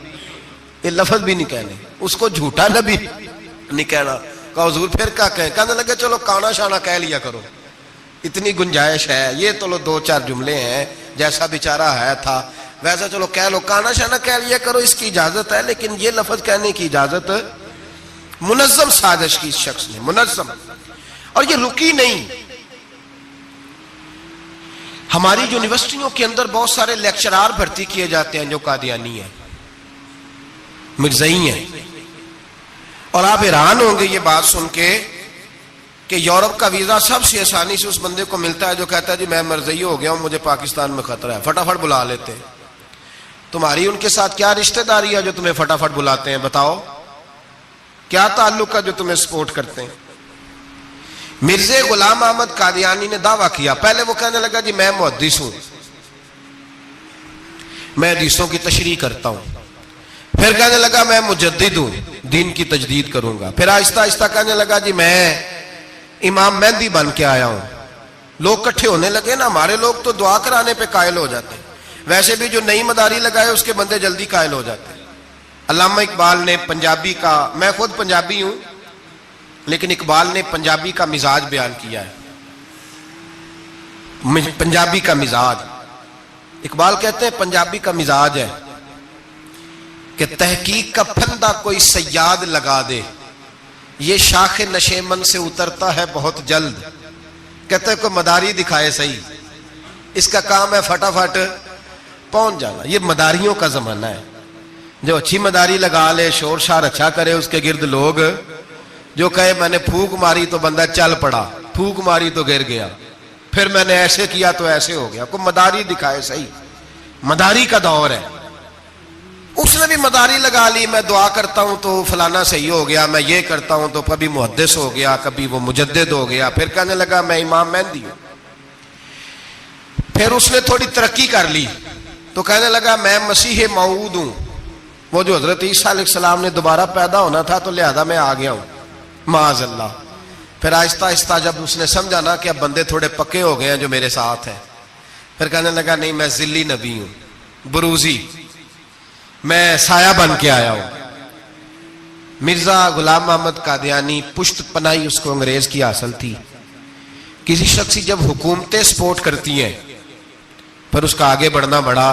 یہ لفظ بھی نہیں کہنے، اس کو جھوٹا نبی نہیں کہنا. کہا حضور پھر کیا کہیں؟ کہنے لگے چلو کانا شانا کہہ لیا کرو، اتنی گنجائش ہے. یہ تو 2-4 جملے ہیں، جیسا بیچارہ ہے تھا ویسا چلو کہہ لو، کانا شانا کہہ لیا کرو، اس کی اجازت ہے، لیکن یہ لفظ کہنے کی اجازت. منظم سازش کی اس شخص نے، منظم. اور یہ رکی نہیں. ہماری یونیورسٹیوں کے اندر بہت سارے لیکچرار بھرتی کیے جاتے ہیں جو قادیانی ہیں، مرزائی ہیں. اور آپ حیران ہوں گے یہ بات سن کے کہ یورپ کا ویزا سب سے آسانی سے اس بندے کو ملتا ہے جو کہتا ہے جی میں مرزائی ہو گیا ہوں، مجھے پاکستان میں خطرہ ہے. فٹافٹ بلا لیتے ہیں. تمہاری ان کے ساتھ کیا رشتہ داری ہے جو تمہیں فٹافٹ بلاتے ہیں؟ بتاؤ کیا تعلق ہے جو تمہیں سپورٹ کرتے ہیں؟ مرزا غلام احمد قادیانی نے دعویٰ کیا. پہلے وہ کہنے لگا جی میں محدث ہوں، میں حدیثوں کی تشریح کرتا ہوں. پھر کہنے لگا میں مجدد ہوں، دین کی تجدید کروں گا. پھر آہستہ آہستہ کہنے لگا جی میں امام مہدی بن کے آیا ہوں. لوگ کٹھے ہونے لگے نا, ہمارے لوگ تو دعا کرانے پہ قائل ہو جاتے ہیں, ویسے بھی جو نئی مداری لگائے اس کے بندے جلدی قائل ہو جاتے ہیں. علامہ اقبال نے پنجابی کا, میں خود پنجابی ہوں لیکن اقبال نے پنجابی کا مزاج بیان کیا ہے. پنجابی کا مزاج, اقبال کہتے ہیں پنجابی کا مزاج ہے کہ تحقیق کا پھندا کوئی سیاد لگا دے, یہ شاخ نشیمن سے اترتا ہے بہت جلد. کہتے ہیں کوئی مداری دکھائے صحیح, اس کا کام ہے فٹافٹ پہنچ جانا. یہ مداریوں کا زمانہ ہے, جو اچھی مداری لگا لے, شور شار اچھا کرے, اس کے گرد لوگ, جو کہے میں نے پھونک ماری تو بندہ چل پڑا, پھونک ماری تو گر گیا, پھر میں نے ایسے کیا تو ایسے ہو گیا. کوئی مداری دکھائے صحیح, مداری کا دور ہے. اس نے بھی مداری لگا لی, میں دعا کرتا ہوں تو فلانا صحیح ہو گیا, میں یہ کرتا ہوں تو کبھی محدث ہو گیا, کبھی وہ مجدد ہو گیا, پھر کہنے لگا میں امام مہدی ہوں. پھر اس نے تھوڑی ترقی کر لی تو کہنے لگا میں مسیح موعود ہوں, وہ جو حضرت عیسیٰ علیہ السلام نے دوبارہ پیدا ہونا تھا تو لہذا میں آ گیا ہوں, معاذ اللہ. پھر آہستہ آہستہ جب اس نے سمجھا نا کہ اب بندے تھوڑے پکے ہو گئے ہیں جو میرے ساتھ ہیں, پھر کہنے لگا نہیں میں ذلی نبی ہوں, بروزی, میں سایہ بن کے آیا ہوں. مرزا غلام محمد قادیانی, پشت پناہی اس کو انگریز کی حاصل تھی. کسی شخص کی جب حکومتیں سپورٹ کرتی ہیں پھر اس کا آگے بڑھنا بڑا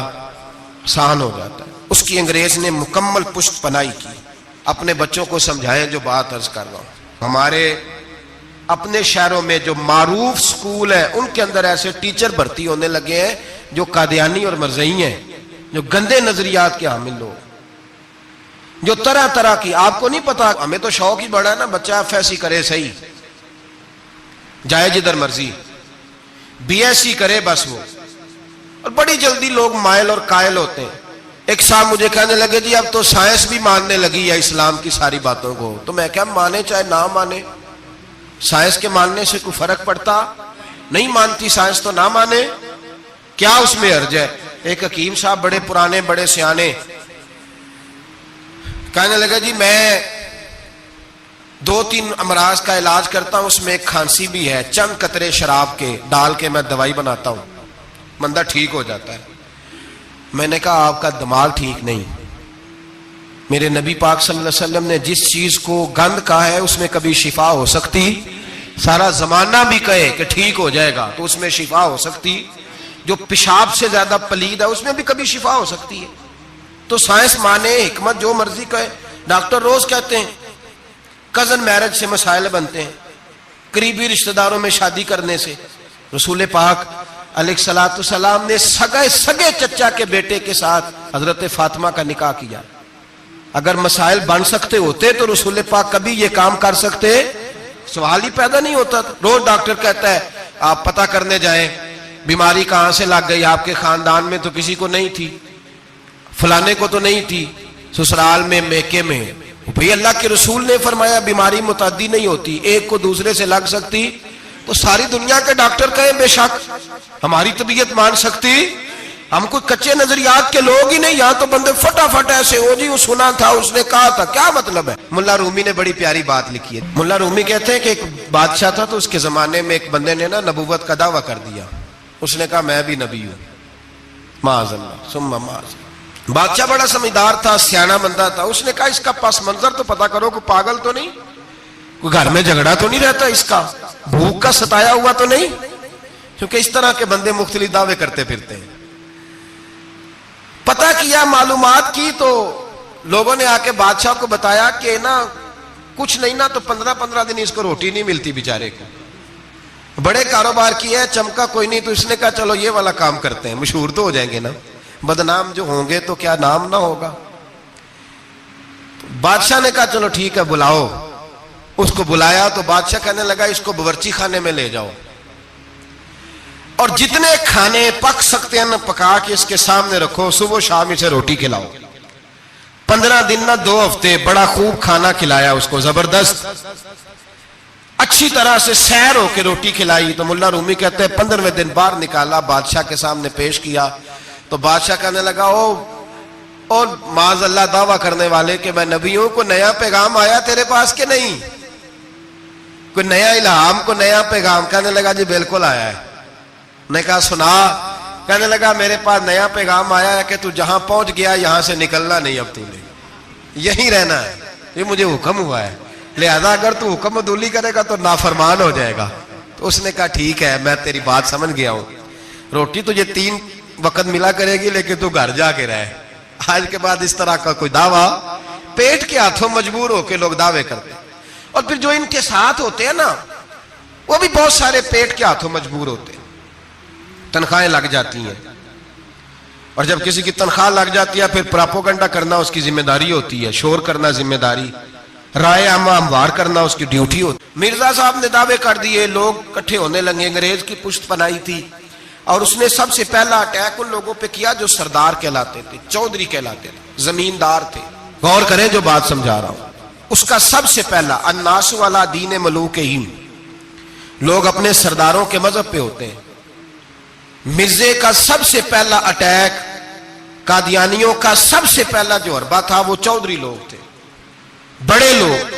آسان ہو جاتا ہے. اس کی انگریز نے مکمل پشت پناہی کی. اپنے بچوں کو سمجھائیں جو بات عرض کر رہا ہوں. ہمارے اپنے شہروں میں جو معروف سکول ہیں ان کے اندر ایسے ٹیچر بھرتی ہونے لگے ہیں جو قادیانی اور مرزئی ہیں, جو گندے نظریات کے حامل لوگ, جو طرح طرح کی, آپ کو نہیں پتا, ہمیں تو شوق ہی بڑا ہے نا, بچہ ایف ایس سی کرے صحیح, جائے جدھر مرضی, بی ایس سی کرے بس وہ, اور بڑی جلدی لوگ مائل اور قائل ہوتے ہیں. ایک صاحب مجھے کہنے لگے جی اب تو سائنس بھی ماننے لگی ہے اسلام کی ساری باتوں کو. تو میں کیا مانے چاہے نہ مانے, سائنس کے ماننے سے کوئی فرق پڑتا نہیں, مانتی سائنس تو نہ مانے, کیا اس میں حرج ہے. ایک حکیم صاحب بڑے پرانے بڑے سیانے کہنے لگا جی میں 2-3 امراض کا علاج کرتا ہوں, اس میں ایک کھانسی بھی ہے, چند قطرے شراب کے ڈال کے میں دوائی بناتا ہوں, بندہ ٹھیک ہو جاتا ہے. میں نے کہا آپ کا دماغ ٹھیک نہیں. میرے نبی پاک صلی اللہ علیہ وسلم نے جس چیز کو گند کہا ہے اس میں کبھی شفا ہو سکتی, سارا زمانہ بھی کہے کہ ٹھیک ہو جائے گا تو اس میں شفا ہو سکتی. جو پیشاب سے زیادہ پلید ہے اس میں بھی کبھی شفا ہو سکتی ہے. تو سائنس مانے, حکمت جو مرضی کہے. ڈاکٹر روز کہتے ہیں کزن میرج سے مسائل بنتے ہیں, قریبی رشتہ داروں میں شادی کرنے سے. رسول پاک علیہ الصلوۃ والسلام نے سگے چچا کے بیٹے کے ساتھ حضرت فاطمہ کا نکاح کیا. اگر مسائل بن سکتے ہوتے تو رسول پاک کبھی یہ کام کر سکتے, سوال ہی پیدا نہیں ہوتا. روز ڈاکٹر کہتا ہے آپ پتہ کرنے جائیں بیماری کہاں سے لگ گئی, آپ کے خاندان میں تو کسی کو نہیں تھی, فلانے کو تو نہیں تھی, سسرال میں میکے میں. بھئی اللہ کے رسول نے فرمایا بیماری متعدی نہیں ہوتی, ایک کو دوسرے سے لگ سکتی. تو ساری دنیا کے ڈاکٹر کہیں بے شک ہماری طبیعت مان سکتی, ہم کوئی کچے نظریات کے لوگ ہی نہیں. یہاں تو بندے فٹافٹ ایسے ہو جی وہ سنا تھا, اس نے کہا تھا, کیا مطلب ہے. ملا رومی نے بڑی پیاری بات لکھی ہے. ملا رومی کہتے ہیں کہ ایک بادشاہ تھا تو اس کے زمانے میں ایک بندے نے نا نبوت کا دعویٰ کر دیا. اس نے کہا میں بھی نبی ہوں, معاذ اللہ ثم معاذ. بادشاہ بڑا سمجھدار تھا, سیانا بندہ تھا. اس نے کہا اس کا پس منظر تو پتا کرو, کوئی پاگل تو نہیں, کوئی گھر میں جھگڑا تو نہیں رہتا, اس کا بھوک کا ستایا ہوا تو نہیں, کیونکہ اس طرح کے بندے مختلف دعوے کرتے پھرتے ہیں. پتہ کیا, معلومات کی, تو لوگوں نے آ کے بادشاہ کو بتایا کہ نا کچھ نہیں نا تو 15 دن اس کو روٹی نہیں ملتی بیچارے کو. بڑے کاروبار کیا ہے, چمکا کوئی نہیں, تو اس نے کہا چلو یہ والا کام کرتے ہیں, مشہور تو ہو جائیں گے نا, بدنام جو ہوں گے تو کیا نام نہ ہوگا. بادشاہ نے کہا چلو ٹھیک ہے بلاؤ. اس کو بلایا تو بادشاہ کہنے لگا اس کو باورچی خانے میں لے جاؤ اور جتنے کھانے پک سکتے ہیں نا پکا کے اس کے سامنے رکھو, صبح شام اسے روٹی کھلاؤ. 15 دن نہ 2 ہفتے بڑا خوب کھانا کھلایا اس کو, زبردست اچھی طرح سے سیر ہو کے روٹی کھلائی. تو ملا رومی کہتے ہیں 15ویں دن باہر نکالا, بادشاہ کے سامنے پیش کیا. تو بادشاہ کہنے لگا اور معاذ اللہ دعویٰ کرنے والے کہ میں نبی ہوں, کو نیا پیغام آیا تیرے پاس کہ نہیں. کوئی نیا الہام، کو نیا پیغام؟ کہنے لگا جی بالکل آیا ہے۔ نے کہا سنا؟ کہنے لگا میرے پاس نیا پیغام آیا ہے کہ تو جہاں پہنچ گیا یہاں سے نکلنا نہیں، اب تو نے یہیں رہنا ہے، یہ مجھے حکم ہوا ہے، لہذا اگر تو حکم عدولی کرے گا تو نافرمان ہو جائے گا۔ تو اس نے کہا ٹھیک ہے، میں تیری بات سمجھ گیا ہوں، روٹی تجھے 3 وقت ملا کرے گی لیکن تو گھر جا کے رہے۔ آج کے بعد اس طرح کا کوئی دعویٰ، پیٹ کے ہاتھوں مجبور ہو کے لوگ دعوے کرتے ہیں، اور پھر جو ان کے ساتھ ہوتے ہیں نا وہ بھی بہت سارے پیٹ کے ہاتھوں مجبور ہوتے ہیں، تنخواہیں لگ جاتی ہیں، اور جب کسی کی تنخواہ لگ جاتی ہے پھر پراپوگنڈا کرنا اس کی ذمہ داری ہوتی ہے، شور کرنا ذمہ داری، رائے عامہ ہموار کرنا اس کی ڈیوٹی ہوتی ہے۔ مرزا صاحب نے دعوے کر دیے، لوگ کٹھے ہونے لگے، انگریز کی پشت پنائی تھی، اور اس نے سب سے پہلا اٹیک ان لوگوں پہ کیا جو سردار کہلاتے تھے، چودھری کہلاتے تھے، زمیندار تھے۔ غور کریں جو بات سمجھا رہا ہوں، اس کا سب سے پہلا الناس والا دین ملوکہم، لوگ اپنے سرداروں کے مذہب پہ ہوتے ہیں۔ مرزے کا سب سے پہلا اٹیک، قادیانیوں کا سب سے پہلا جو حربہ تھا وہ چودھری لوگ تھے، بڑے لوگ،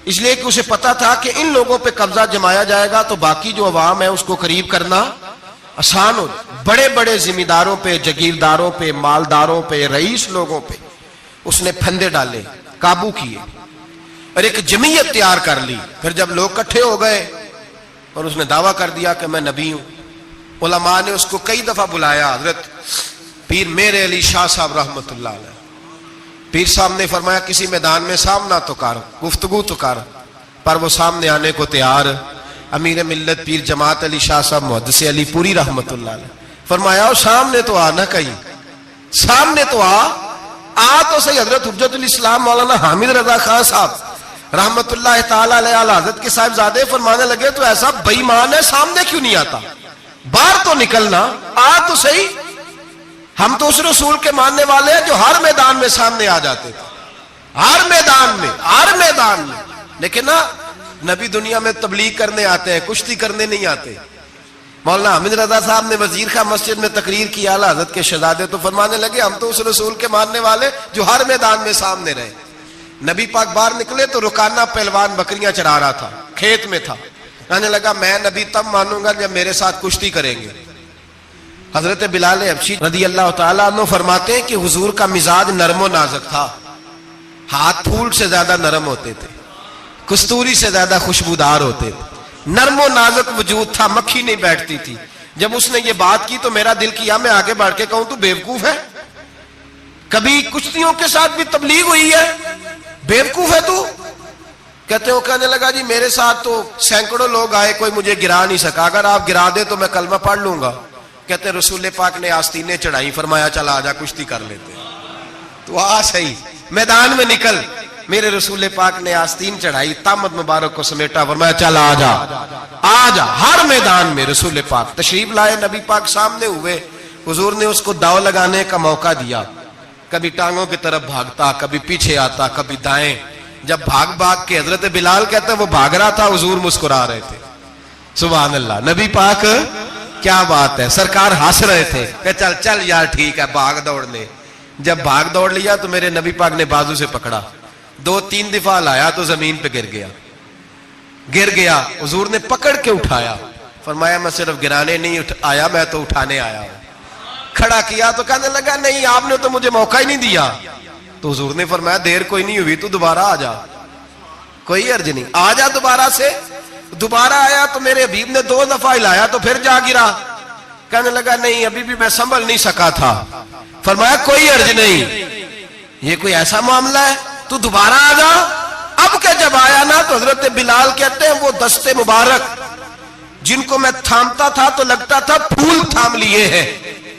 اس لیے کہ اسے پتا تھا کہ ان لوگوں پہ قبضہ جمایا جائے گا تو باقی جو عوام ہے اس کو قریب کرنا آسان ہو۔ بڑے بڑے ذمہ داروں پہ، جگیرداروں پہ، مالداروں پہ، رئیس لوگوں پہ اس نے پھندے ڈالے، قابو کیے، اور ایک جمعیت تیار کر لی۔ پھر جب لوگ کٹھے ہو گئے اور اس نے دعویٰ کر دیا کہ میں نبی ہوں، علماء نے اس کو کئی دفعہ بلایا، حضرت پیر میرے علی شاہ صاحب رحمت اللہ علیہ، پیر صاحب نے فرمایا کسی میدان میں سامنا تو کر، گفتگو تو کر، پر وہ سامنے آنے کو تیار۔ امیر ملت پیر جماعت علی شاہ صاحب محدث علی پوری رحمت اللہ علیہ فرمایا سامنے تو آ، نہ کہیں سامنے تو آ تو صحیح۔ حضرت حجت الاسلام مولانا حامد رضا خان صاحب رحمت اللہ تعالی علیہ حضرت کے صاحبزادے فرمانے لگے تو ایسا بے ایمان ہے، سامنے کیوں نہیں آتا؟ باہر تو نکلنا، آ تو صحیح۔ ہم تو اس رسول کے ماننے والے ہیں جو ہر میدان میں سامنے آ جاتے تھے، ہر میدان میں، ہر میدان میں، لیکن نا نبی دنیا میں تبلیغ کرنے آتے ہیں، کشتی کرنے نہیں آتے۔ مولانا حامد رضا صاحب نے وزیر خان مسجد میں تقریر کی، اعلی حضرت کے شہزادے تو فرمانے لگے ہم تو اس رسول کے ماننے والے جو ہر میدان میں سامنے رہے۔ نبی پاک باہر نکلے تو رکانہ پہلوان بکریاں چرا رہا تھا، کھیت میں تھا، کہنے لگا میں نبی تب مانوں گا جب میرے ساتھ کشتی کریں گے۔ حضرت بلال حبشی رضی اللہ تعالیٰ عنہ فرماتے ہیں کہ حضور کا مزاج نرم و نازک تھا، ہاتھ پھول سے زیادہ نرم ہوتے تھے، کستوری سے زیادہ خوشبودار ہوتے تھے، نرم و نازک وجود تھا، مکھی نہیں بیٹھتی تھی۔ جب اس نے یہ بات کی تو میرا دل کیا میں آگے بڑھ کے کہوں تو بیوقوف ہے، کبھی کشتیوں کے ساتھ بھی تبلیغ ہوئی ہے، بیوقوف ہے تو؟ کہتے ہو، کہنے لگا جی میرے ساتھ تو سینکڑوں لوگ آئے، کوئی مجھے گرا نہیں سکا، اگر آپ گرا دے تو میں کلمہ پڑھ لوں گا۔ کہتے رسول پاک نے آستینیں چڑھائی، فرمایا چل آجا کشتی کر لیتے، تو آ صحیح میدان میں نکل۔ میرے رسول پاک نے آستین چڑھائی، تامت مبارک کو سمیٹا، فرمایا چل آجا آجا۔ ہر میدان میں رسول پاک تشریف لائے، نبی پاک سامنے ہوئے، حضور نے اس کو داؤ لگانے کا موقع دیا، کبھی ٹانگوں کی طرف بھاگتا، کبھی پیچھے آتا، کبھی دائیں۔ جب بھاگ بھاگ کے حضرت بلال کہتا ہے وہ بھاگ رہا تھا، حضور مسکرا رہے تھے، سبحان اللہ۔ نبی پاک کیا بات ہے، سرکار ہنس رہے تھے کہ چل چل یار ٹھیک ہے بھاگ دوڑ لے۔ جب بھاگ دوڑ لیا تو میرے نبی پاک نے بازو سے پکڑا، 2-3 دفعہ لایا تو زمین پہ گر گیا، حضور نے پکڑ کے اٹھایا، فرمایا میں صرف گرانے نہیں آیا، میں تو اٹھانے آیا ہوں۔ کھڑا کیا تو کہنے لگا نہیں آپ نے تو مجھے موقع ہی نہیں دیا، تو حضور نے فرمایا دیر کوئی نہیں ہوئی تو دوبارہ آ جا، کوئی عرض نہیں، آ جا دوبارہ سے۔ دوبارہ آیا تو میرے حبیب نے 2 دفعہ ہلایا تو پھر جا گرا، کہنے لگا نہیں ابھی بھی میں سنبھل نہیں سکا تھا، فرمایا کوئی عرض نہیں، یہ کوئی ایسا معاملہ ہے تو دوبارہ آ جا۔ اب کہ جب آیا نا تو حضرت بلال کہتے ہیں وہ دستے مبارک جن کو میں تھامتا تھا تو لگتا تھا پھول تھام لیے ہیں،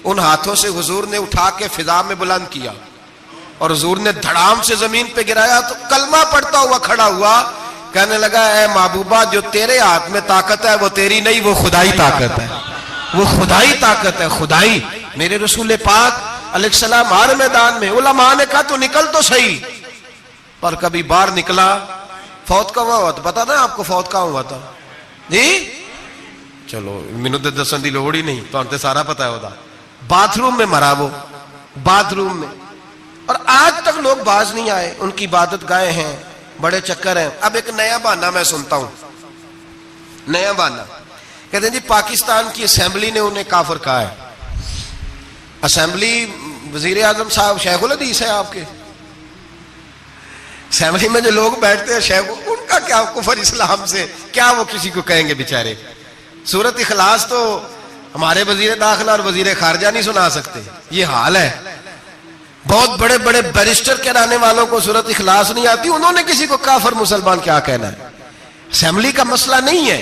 ان ہاتھوں سے حضور نے اٹھا کے فضا میں بلند کیا اور حضور نے دھڑام سے زمین پہ گرایا تو کلمہ پڑھتا ہوا کھڑا ہوا، کہنے لگا اے محبوبہ جو تیرے ہاتھ میں طاقت ہے وہ تیری نہیں، وہ خدائی طاقت ہے، وہ خدائی طاقت ہے، خدائی۔ میرے رسول پاک علیہ السلام ہر میدان میں، علماء نے کہا تو نکل تو صحیح، پر کبھی باہر نکلا، فوت کہاں ہوا تھا پتا نا آپ کو؟ فوت کہاں ہوا تھا جی؟ چلو مینوں تے دسن دی لوڑ ہی نہیں، تہاں تے سارا پتا ہے ہوتا، باتھ روم میں مرا، وہ باتھ روم میں، اور آج تک لوگ باز نہیں آئے، ان کی عبادت گاہیں ہیں، بڑے چکر ہیں۔ اب ایک نیا بہانہ میں سنتا ہوں، نیا بہانہ. کہتے ہیں جی پاکستان کی اسمبلی نے انہیں کافر کہا ہے. اسمبلی وزیر اعظم صاحب شیخ الحدیث ہے آپ کے. اسمبلی میں جو لوگ بیٹھتے ہیں شیخ، ان کا کیا کفر اسلام سے، کیا وہ کسی کو کہیں گے بیچارے. سورۃ اخلاص تو ہمارے وزیر داخلہ اور وزیر خارجہ نہیں سنا سکتے. یہ حال ہے. بہت بڑے بڑے بیرسٹر کہلانے والوں کو سورۃ اخلاص نہیں آتی، انہوں نے کسی کو کافر مسلمان کیا کہنا ہے. اسمبلی کا مسئلہ نہیں ہے.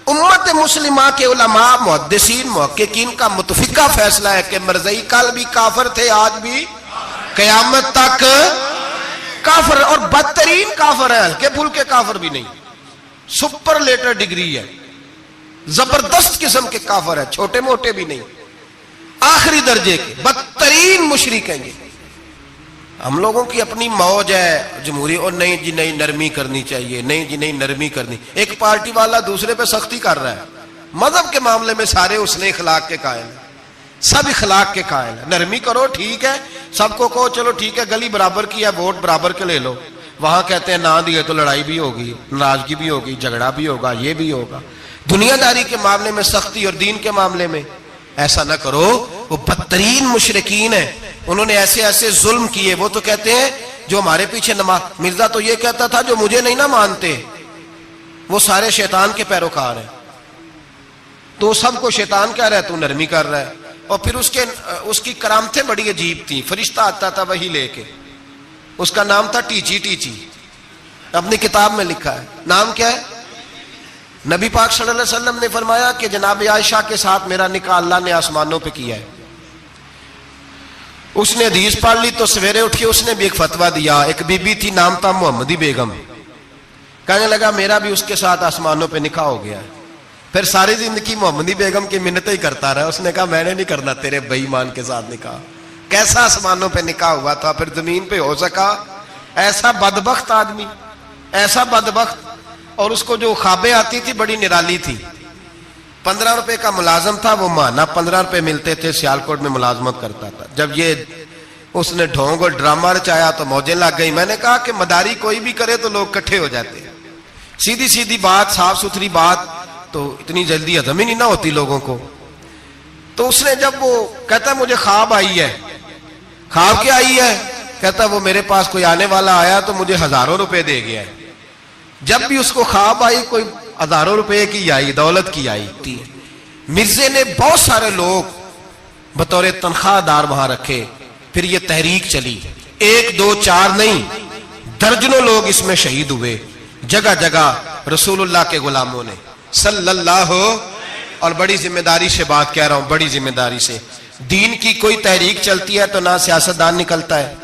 امت مسلمہ کے علماء، محدثین، محققین کا متفقہ فیصلہ ہے کہ مرزائی کل بھی کافر تھے، آج بھی قیامت تک کافر، اور بدترین کافر ہے، ہلکے پھلکے کافر بھی نہیں، سپرلیٹر ڈگری ہے، زبردست قسم کے کافر ہے، چھوٹے موٹے بھی نہیں، آخری درجے کے بدترین مشرک ہیں. ہم لوگوں کی اپنی موج ہے جمہوری، اور نہیں جی نہیں نرمی کرنی چاہیے، نہیں جی نہیں نرمی کرنی. ایک پارٹی والا دوسرے پہ سختی کر رہا ہے. مذہب کے معاملے میں سارے اس نے اخلاق کے قائل ہیں، سب اخلاق کے قائل ہیں. نرمی کرو ٹھیک ہے، سب کو کہو چلو ٹھیک ہے گلی برابر کی ہے، ووٹ برابر کے لے لو. وہاں کہتے ہیں نہ دیے تو لڑائی بھی ہوگی، ناراضگی بھی ہوگی، جھگڑا بھی ہوگا، یہ بھی ہوگا. دنیا داری کے معاملے میں سختی اور دین کے معاملے میں ایسا نہ کرو. وہ بدترین مشرکین ہیں، انہوں نے ایسے ایسے ظلم کیے. وہ تو کہتے ہیں جو ہمارے پیچھے نماز، مرزا تو یہ کہتا تھا جو مجھے نہیں نہ مانتے وہ سارے شیطان کے پیروکار ہیں. تو سب کو شیطان کہہ رہا ہے، تو نرمی کر رہا ہے. اور پھر اس کی کرامتیں بڑی عجیب تھیں. فرشتہ آتا تھا وہی لے کے، اس کا نام تھا ٹیچی. ٹیچی اپنی کتاب میں لکھا ہے. نام کیا ہے؟ نبی پاک صلی اللہ علیہ وسلم نے فرمایا کہ جناب عائشہ کے ساتھ میرا نکاح اللہ نے آسمانوں پہ کیا ہے. اس نے حدیث پڑھ لی تو سویرے اٹھ کے اس نے بھی ایک فتویٰ دیا. ایک بی بی تھی، نام تھا محمدی بیگم. کہنے لگا میرا بھی اس کے ساتھ آسمانوں پہ نکاح ہو گیا ہے. پھر ساری زندگی محمدی بیگم کی منتیں ہی کرتا رہا. اس نے کہا میں نے نہیں کرنا تیرے بے ایمان کے ساتھ نکاح. کیسا آسمانوں پہ نکاح ہوا تھا، پھر زمین پہ ہو سکا؟ ایسا بدبخت آدمی، ایسا بدبخت. اور اس کو جو خوابیں آتی تھی بڑی نرالی تھی. 15 روپے کا ملازم تھا، وہ ماہانہ 15 روپے ملتے تھے، سیالکوٹ میں ملازمت کرتا تھا. جب یہ اس نے ڈھونگ اور ڈرامہ رچایا تو موجیں لگ گئی. میں نے کہا کہ مداری کوئی بھی کرے تو لوگ کٹھے ہو جاتے ہیں. سیدھی سیدھی بات، صاف ستھری بات تو اتنی جلدی ہضم ہی نہیں نہ ہوتی لوگوں کو. تو اس نے جب وہ کہتا مجھے خواب آئی ہے. خواب کیا آئی ہے؟ کہتا وہ میرے پاس کوئی آنے والا آیا تو مجھے ہزاروں روپے دے گیا ہے. جب بھی اس کو خواب آئی کوئی ہزاروں روپے کی آئی، دولت کی آئی تھی. مرزے نے بہت سارے لوگ بطور تنخواہ دار وہاں رکھے. پھر یہ تحریک چلی، 1 2 4 نہیں، درجنوں لوگ اس میں شہید ہوئے. جگہ جگہ رسول اللہ کے غلاموں نے صلی اللہ. اور بڑی ذمہ داری سے بات کہہ رہا ہوں، بڑی ذمہ داری سے. دین کی کوئی تحریک چلتی ہے تو نہ سیاستدان نکلتا ہے،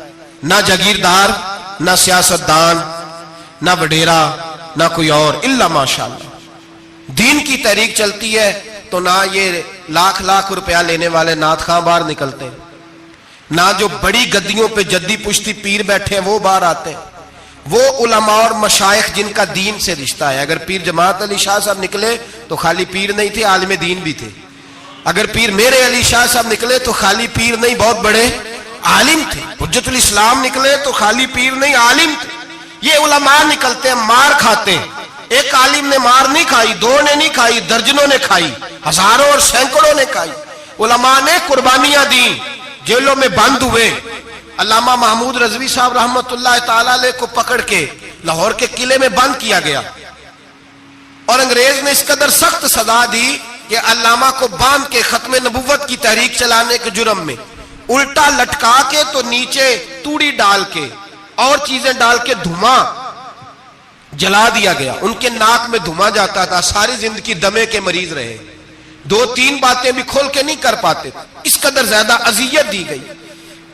نہ جاگیردار، نہ سیاستدان، نہ وڈیرا، نہ کوئی اور، الا ماشاءاللہ. دین کی تحریک چلتی ہے تو نہ یہ لاکھ لاکھ روپیہ لینے والے نعت خواں باہر نکلتے ہیں، نہ جو بڑی گدیوں پہ جدی پشتی پیر بیٹھے ہیں وہ باہر آتے ہیں. وہ علماء اور مشائخ جن کا دین سے رشتہ ہے. اگر پیر جماعت علی شاہ صاحب نکلے تو خالی پیر نہیں تھے، عالم دین بھی تھے. اگر پیر میرے علی شاہ صاحب نکلے تو خالی پیر نہیں، بہت بڑے عالم تھے. حجت الاسلام نکلے تو خالی پیر نہیں، عالم تھے. یہ علماء نکلتے ہیں، مار کھاتے ہیں. ایک عالم نے مار نہیں کھائی، 2 نے نہیں کھائی، درجنوں نے کھائی، ہزاروں اور سینکڑوں نے کھائی. علماء نے قربانیاں دی، جیلوں میں بند ہوئے. علامہ محمود رضوی صاحب رحمت اللہ تعالی علیہ کو پکڑ کے لاہور کے قلعے میں بند کیا گیا، اور انگریز نے اس قدر سخت سزا دی کہ علامہ کو باندھ کے ختم نبوت کی تحریک چلانے کے جرم میں الٹا لٹکا کے تو نیچے توڑی ڈال کے اور چیزیں ڈال کے دھواں جلا دیا گیا. ان کے ناک میں دھواں جاتا تھا. ساری زندگی دمے کے مریض رہے. 2-3 باتیں بھی کھول کے نہیں کر پاتے. اس قدر زیادہ اذیت دی گئی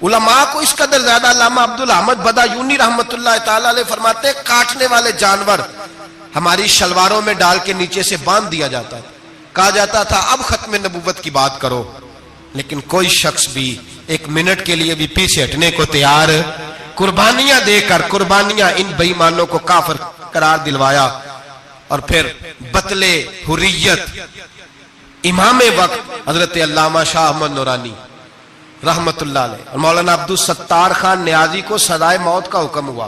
علماء کو، اس قدر زیادہ. علامہ عبدالحمد بدایونی رحمت اللہ تعالی علیہ فرماتے ہیں کاٹنے والے جانور ہماری شلواروں میں ڈال کے نیچے سے باندھ دیا جاتا تھا. کہا جاتا تھا اب ختم نبوت کی بات کرو. لیکن کوئی شخص بھی 1 منٹ کے لیے بھی پیچھے ہٹنے کو تیار. قربانیاں دے کر، قربانیاں ان بے ایمانوں کو کافر قرار دلوایا. اور پھر بطلے حریت امام وقت حضرت علامہ شاہ احمد نورانی رحمت اللہ علیہ اور مولانا عبدالستار خان نیازی کو سزائے موت کا حکم ہوا.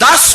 10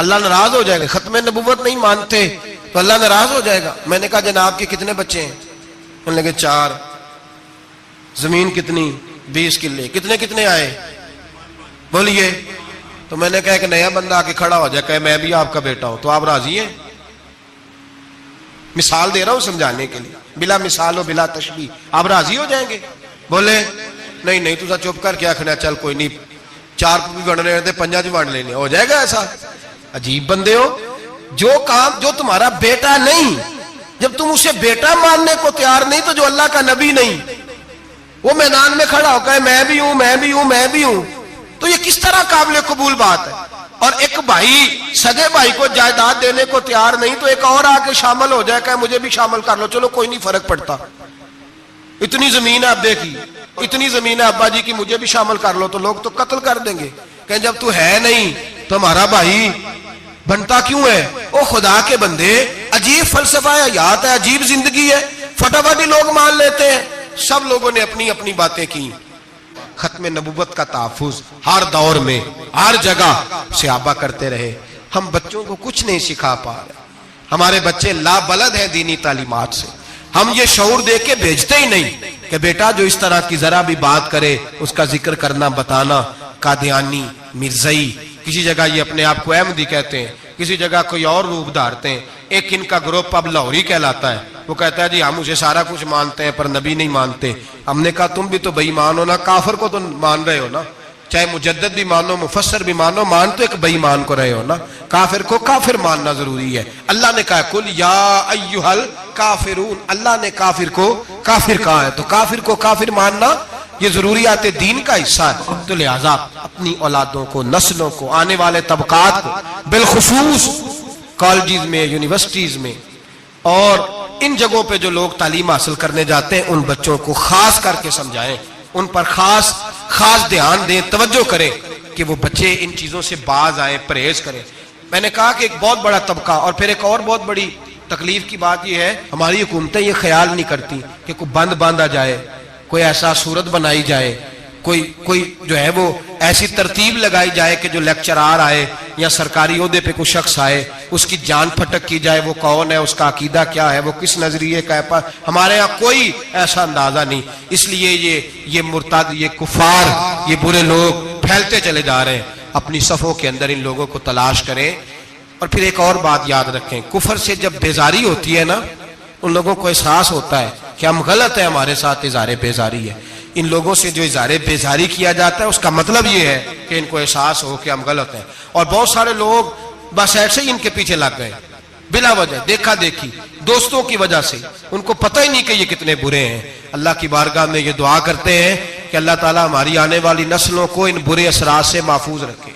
اللہ ناراض ہو جائے گا. ختم نبوت نہیں مانتے تو اللہ ناراض ہو جائے گا. میں نے کہا جناب کے کتنے بچے ہیں؟ انہوں نے کہا 4. زمین کتنی؟ 20 کلے. کتنے کتنے آئے بولیے؟ تو میں نے کہا کہ نیا بندہ آ کے کھڑا ہو جائے کہ میں بھی آپ کا بیٹا ہوں تو آپ راضی ہیں؟ مثال دے رہا ہوں سمجھانے کے لیے, بلا مثال و بلا تشبیہ. آپ راضی ہو جائیں گے؟ بولے نہیں نہیں تو چپ کر کے آخنا چل کوئی نہیں 4 بھی بننے رہتے 5 بھی بن لینے. ہو جائے گا ایسا؟ عجیب بندے ہو. جو کام جو تمہارا بیٹا نہیں, جب تم اسے بیٹا ماننے کو تیار نہیں تو جو اللہ کا نبی نہیں وہ میدان میں کھڑا ہو کہ میں بھی ہوں میں بھی ہوں میں بھی ہوں, تو یہ کس طرح قابل قبول بات ہے؟ اور ایک بھائی سگے بھائی کو جائیداد دینے کو تیار نہیں تو ایک اور آ کے شامل ہو جائے کہ مجھے بھی شامل کر لو. چلو کوئی نہیں فرق پڑتا, اتنی زمین ہے ابے کی, اتنی زمین ہے ابا جی کی, مجھے بھی شامل کر لو. تو لوگ تو قتل کر دیں گے کہ جب تو ہے نہیں تو ہمارا بھائی بنتا کیوں ہے؟ او خدا کے بندے, عجیب فلسفہ ہے, حیات ہے, عجیب زندگی ہے. فٹافٹ لوگ مان لیتے ہیں. سب لوگوں نے اپنی اپنی باتیں کی. ختم نبوت کا تحفظ ہر دور میں ہر جگہ صحابہ کرتے رہے. ہم بچوں کو کچھ نہیں سکھا پا رہے. ہمارے بچے لا بلد ہیں دینی تعلیمات سے. ہم یہ شعور دے کے بھیجتے ہی نہیں کہ بیٹا جو اس طرح کی ذرا بھی بات کرے اس کا ذکر کرنا بتانا. قادیانی, مرزائی, کسی جگہ یہ اپنے آپ کو احمدی کہتے ہیں, کسی جگہ کوئی اور روپ دھارتے ہیں. ایک ان کا گروپ اب لاہوری کہلاتا ہے, وہ کہتا ہے جی ہم اسے سارا کچھ مانتے ہیں پر نبی نہیں مانتے. ہم نے کہا تم بھی تو بے ایمان ہو نا, کافر کو تو مان رہے ہو نا, چاہے مجدد بھی مانو مفسر بھی مانو, مان تو ایک بے ایمان کو رہے ہو نا. کافر کو کافر ماننا ضروری ہے. اللہ نے کہا کل یا ایھل کافرون, اللہ نے کافر کو کافر کہا ہے تو کافر کو کافر ماننا یہ ضروریات دین کا حصہ ہے. تو لہذا اپنی اولادوں کو, نسلوں کو, آنے والے طبقات کو, بالخصوص کالجز میں, یونیورسٹیز میں اور ان جگہوں پہ جو لوگ تعلیم حاصل کرنے جاتے ہیں, ان بچوں کو خاص کر کے سمجھائیں, ان پر خاص دھیان دیں, توجہ کریں کہ وہ بچے ان چیزوں سے باز آئیں, پرہیز کریں. میں نے کہا کہ ایک بہت بڑا طبقہ, اور پھر ایک اور بہت بڑی تکلیف کی بات یہ ہے, ہماری حکومتیں یہ خیال نہیں کرتی کہ کوئی بند باندھا جائے, کوئی ایسا صورت بنائی جائے, کوئی جو ہے وہ ایسی ترتیب لگائی جائے کہ جو لیکچرار آئے یا سرکاری عہدے پہ کوئی شخص آئے اس کی جان پھٹک کی جائے, وہ کون ہے, اس کا عقیدہ کیا ہے, وہ کس نظریے کا ہے. ہمارے ہاں کوئی ایسا اندازہ نہیں. اس لیے یہ مرتد, یہ کفار, یہ برے لوگ پھیلتے چلے جا رہے ہیں. اپنی صفوں کے اندر ان لوگوں کو تلاش کریں. اور پھر ایک اور بات یاد رکھیں, کفر سے جب بیزاری ہوتی ہے نا, ان لوگوں کو احساس ہوتا ہے کہ ہم غلط ہیں, ہمارے ساتھ اظہار بیزاری ہے. ان لوگوں سے جو اظہار بیزاری کیا جاتا ہے اس کا مطلب یہ ہے کہ ان کو احساس ہو کہ ہم غلط ہیں. اور بہت سارے لوگ بس ایسے ہی ان کے پیچھے لگ گئے بلا وجہ, دیکھا دیکھی, دوستوں کی وجہ سے. ان کو پتہ ہی نہیں کہ یہ کتنے برے ہیں. اللہ کی بارگاہ میں یہ دعا کرتے ہیں کہ اللہ تعالیٰ ہماری آنے والی نسلوں کو ان برے اثرات سے محفوظ رکھے.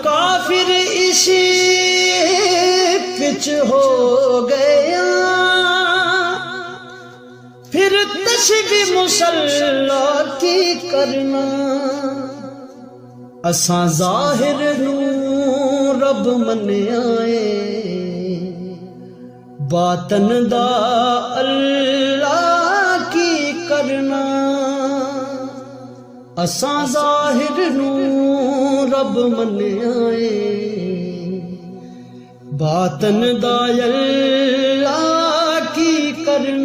کافر اسی پچ ہو گیا, پھر تشبیہ مصلی کی کرنا. اساں ظاہر نو رب منیائے, باطن دا اللہ کی کرنا. اساں ظاہر نو رب منیائے, باطن دا اللہ کی کرنا.